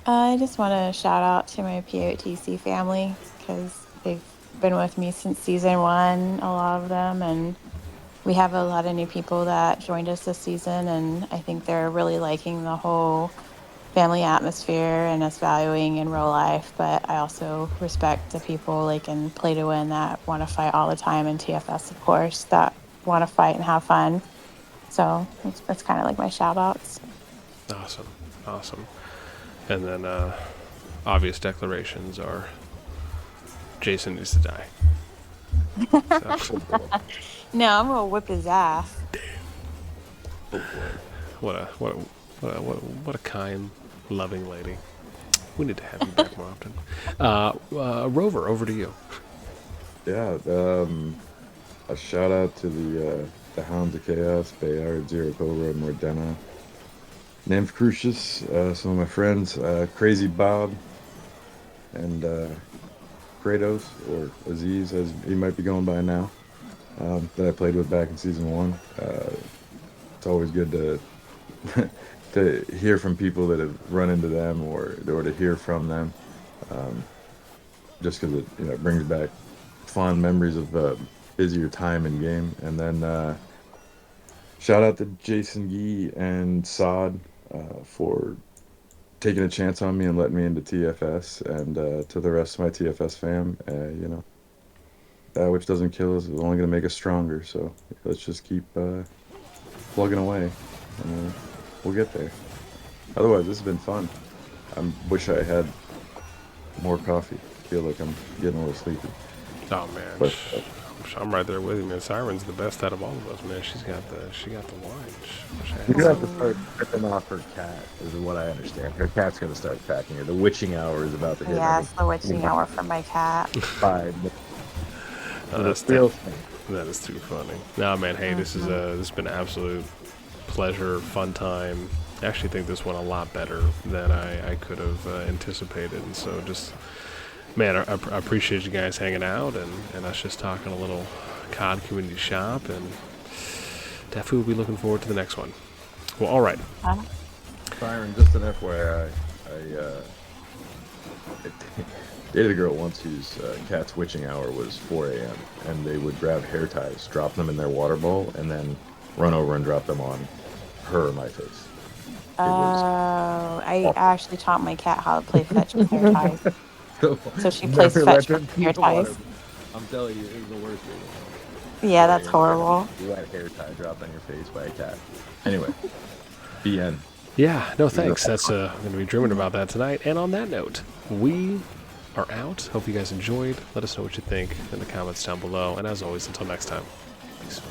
Speaker 2: I just want to shout out to my POTC family because they've been with me since season 1, a lot of them, and we have a lot of new people that joined us this season, and I think they're really liking the whole family atmosphere and us valuing in real life. But I also respect the people like in Play to Win that want to fight all the time, and TFS, of course, that want to fight and have fun. So that's kind of like my shout outs.
Speaker 1: Awesome. And then obvious declarations are Jason needs to die. So.
Speaker 2: No, I'm gonna whip his ass.
Speaker 1: What a kind, loving lady. We need to have you back more often. Rover, over to you.
Speaker 4: Yeah, a shout out to the Hounds of Chaos, Bayard, Zero Cobra, Mordena, Nymph Crucius, some of my friends, Crazy Bob, and Kratos, or Aziz, as he might be going by now, that I played with back in season 1. It's always good to to hear from people that have run into them, or to hear from them, just because it brings back fond memories of busier time in game. And then shout out to JasonGee and Sod for taking a chance on me and letting me into TFS, and to the rest of my TFS fam, that which doesn't kill us is only going to make us stronger. So let's just keep plugging away, and we'll get there. Otherwise, this has been fun. I wish I had more coffee. I feel like I'm getting a little sleepy.
Speaker 1: Oh man,
Speaker 4: But,
Speaker 1: I'm right there with you, man. Siren's the best out of all of us, man. She got the wine. Wish I had
Speaker 3: You're gonna have
Speaker 1: some.
Speaker 3: to start ripping off her cat, is what I understand. Her cat's gonna start attacking her. The witching hour is about to hit.
Speaker 2: Yeah, it's the witching hour for my cat.
Speaker 1: That's
Speaker 3: real
Speaker 1: that, that is too funny. Nah, man. Hey, this has been an absolute pleasure, fun time. I actually think this went a lot better than I could have anticipated, and so just. Man, I appreciate you guys hanging out and us just talking a little COD community shop, and definitely will be looking forward to the next one. Well, all right.
Speaker 3: Siren, just an FYI, I dated a girl once whose cat's witching hour was 4 a.m. and they would grab hair ties, drop them in their water bowl, and then run over and drop them on her or my face.
Speaker 2: I actually taught my cat how to play fetch with hair ties. So she plays fetch with hair ties.
Speaker 3: I'm telling you, it was the worst thing.
Speaker 2: Yeah, that's horrible.
Speaker 3: You had hair tie dropped on your face by a cat. Anyway, BN.
Speaker 1: Yeah, no thanks. That's I'm going to be dreaming about that tonight. And on that note, we are out. Hope you guys enjoyed. Let us know what you think in the comments down below. And as always, until next time, peace.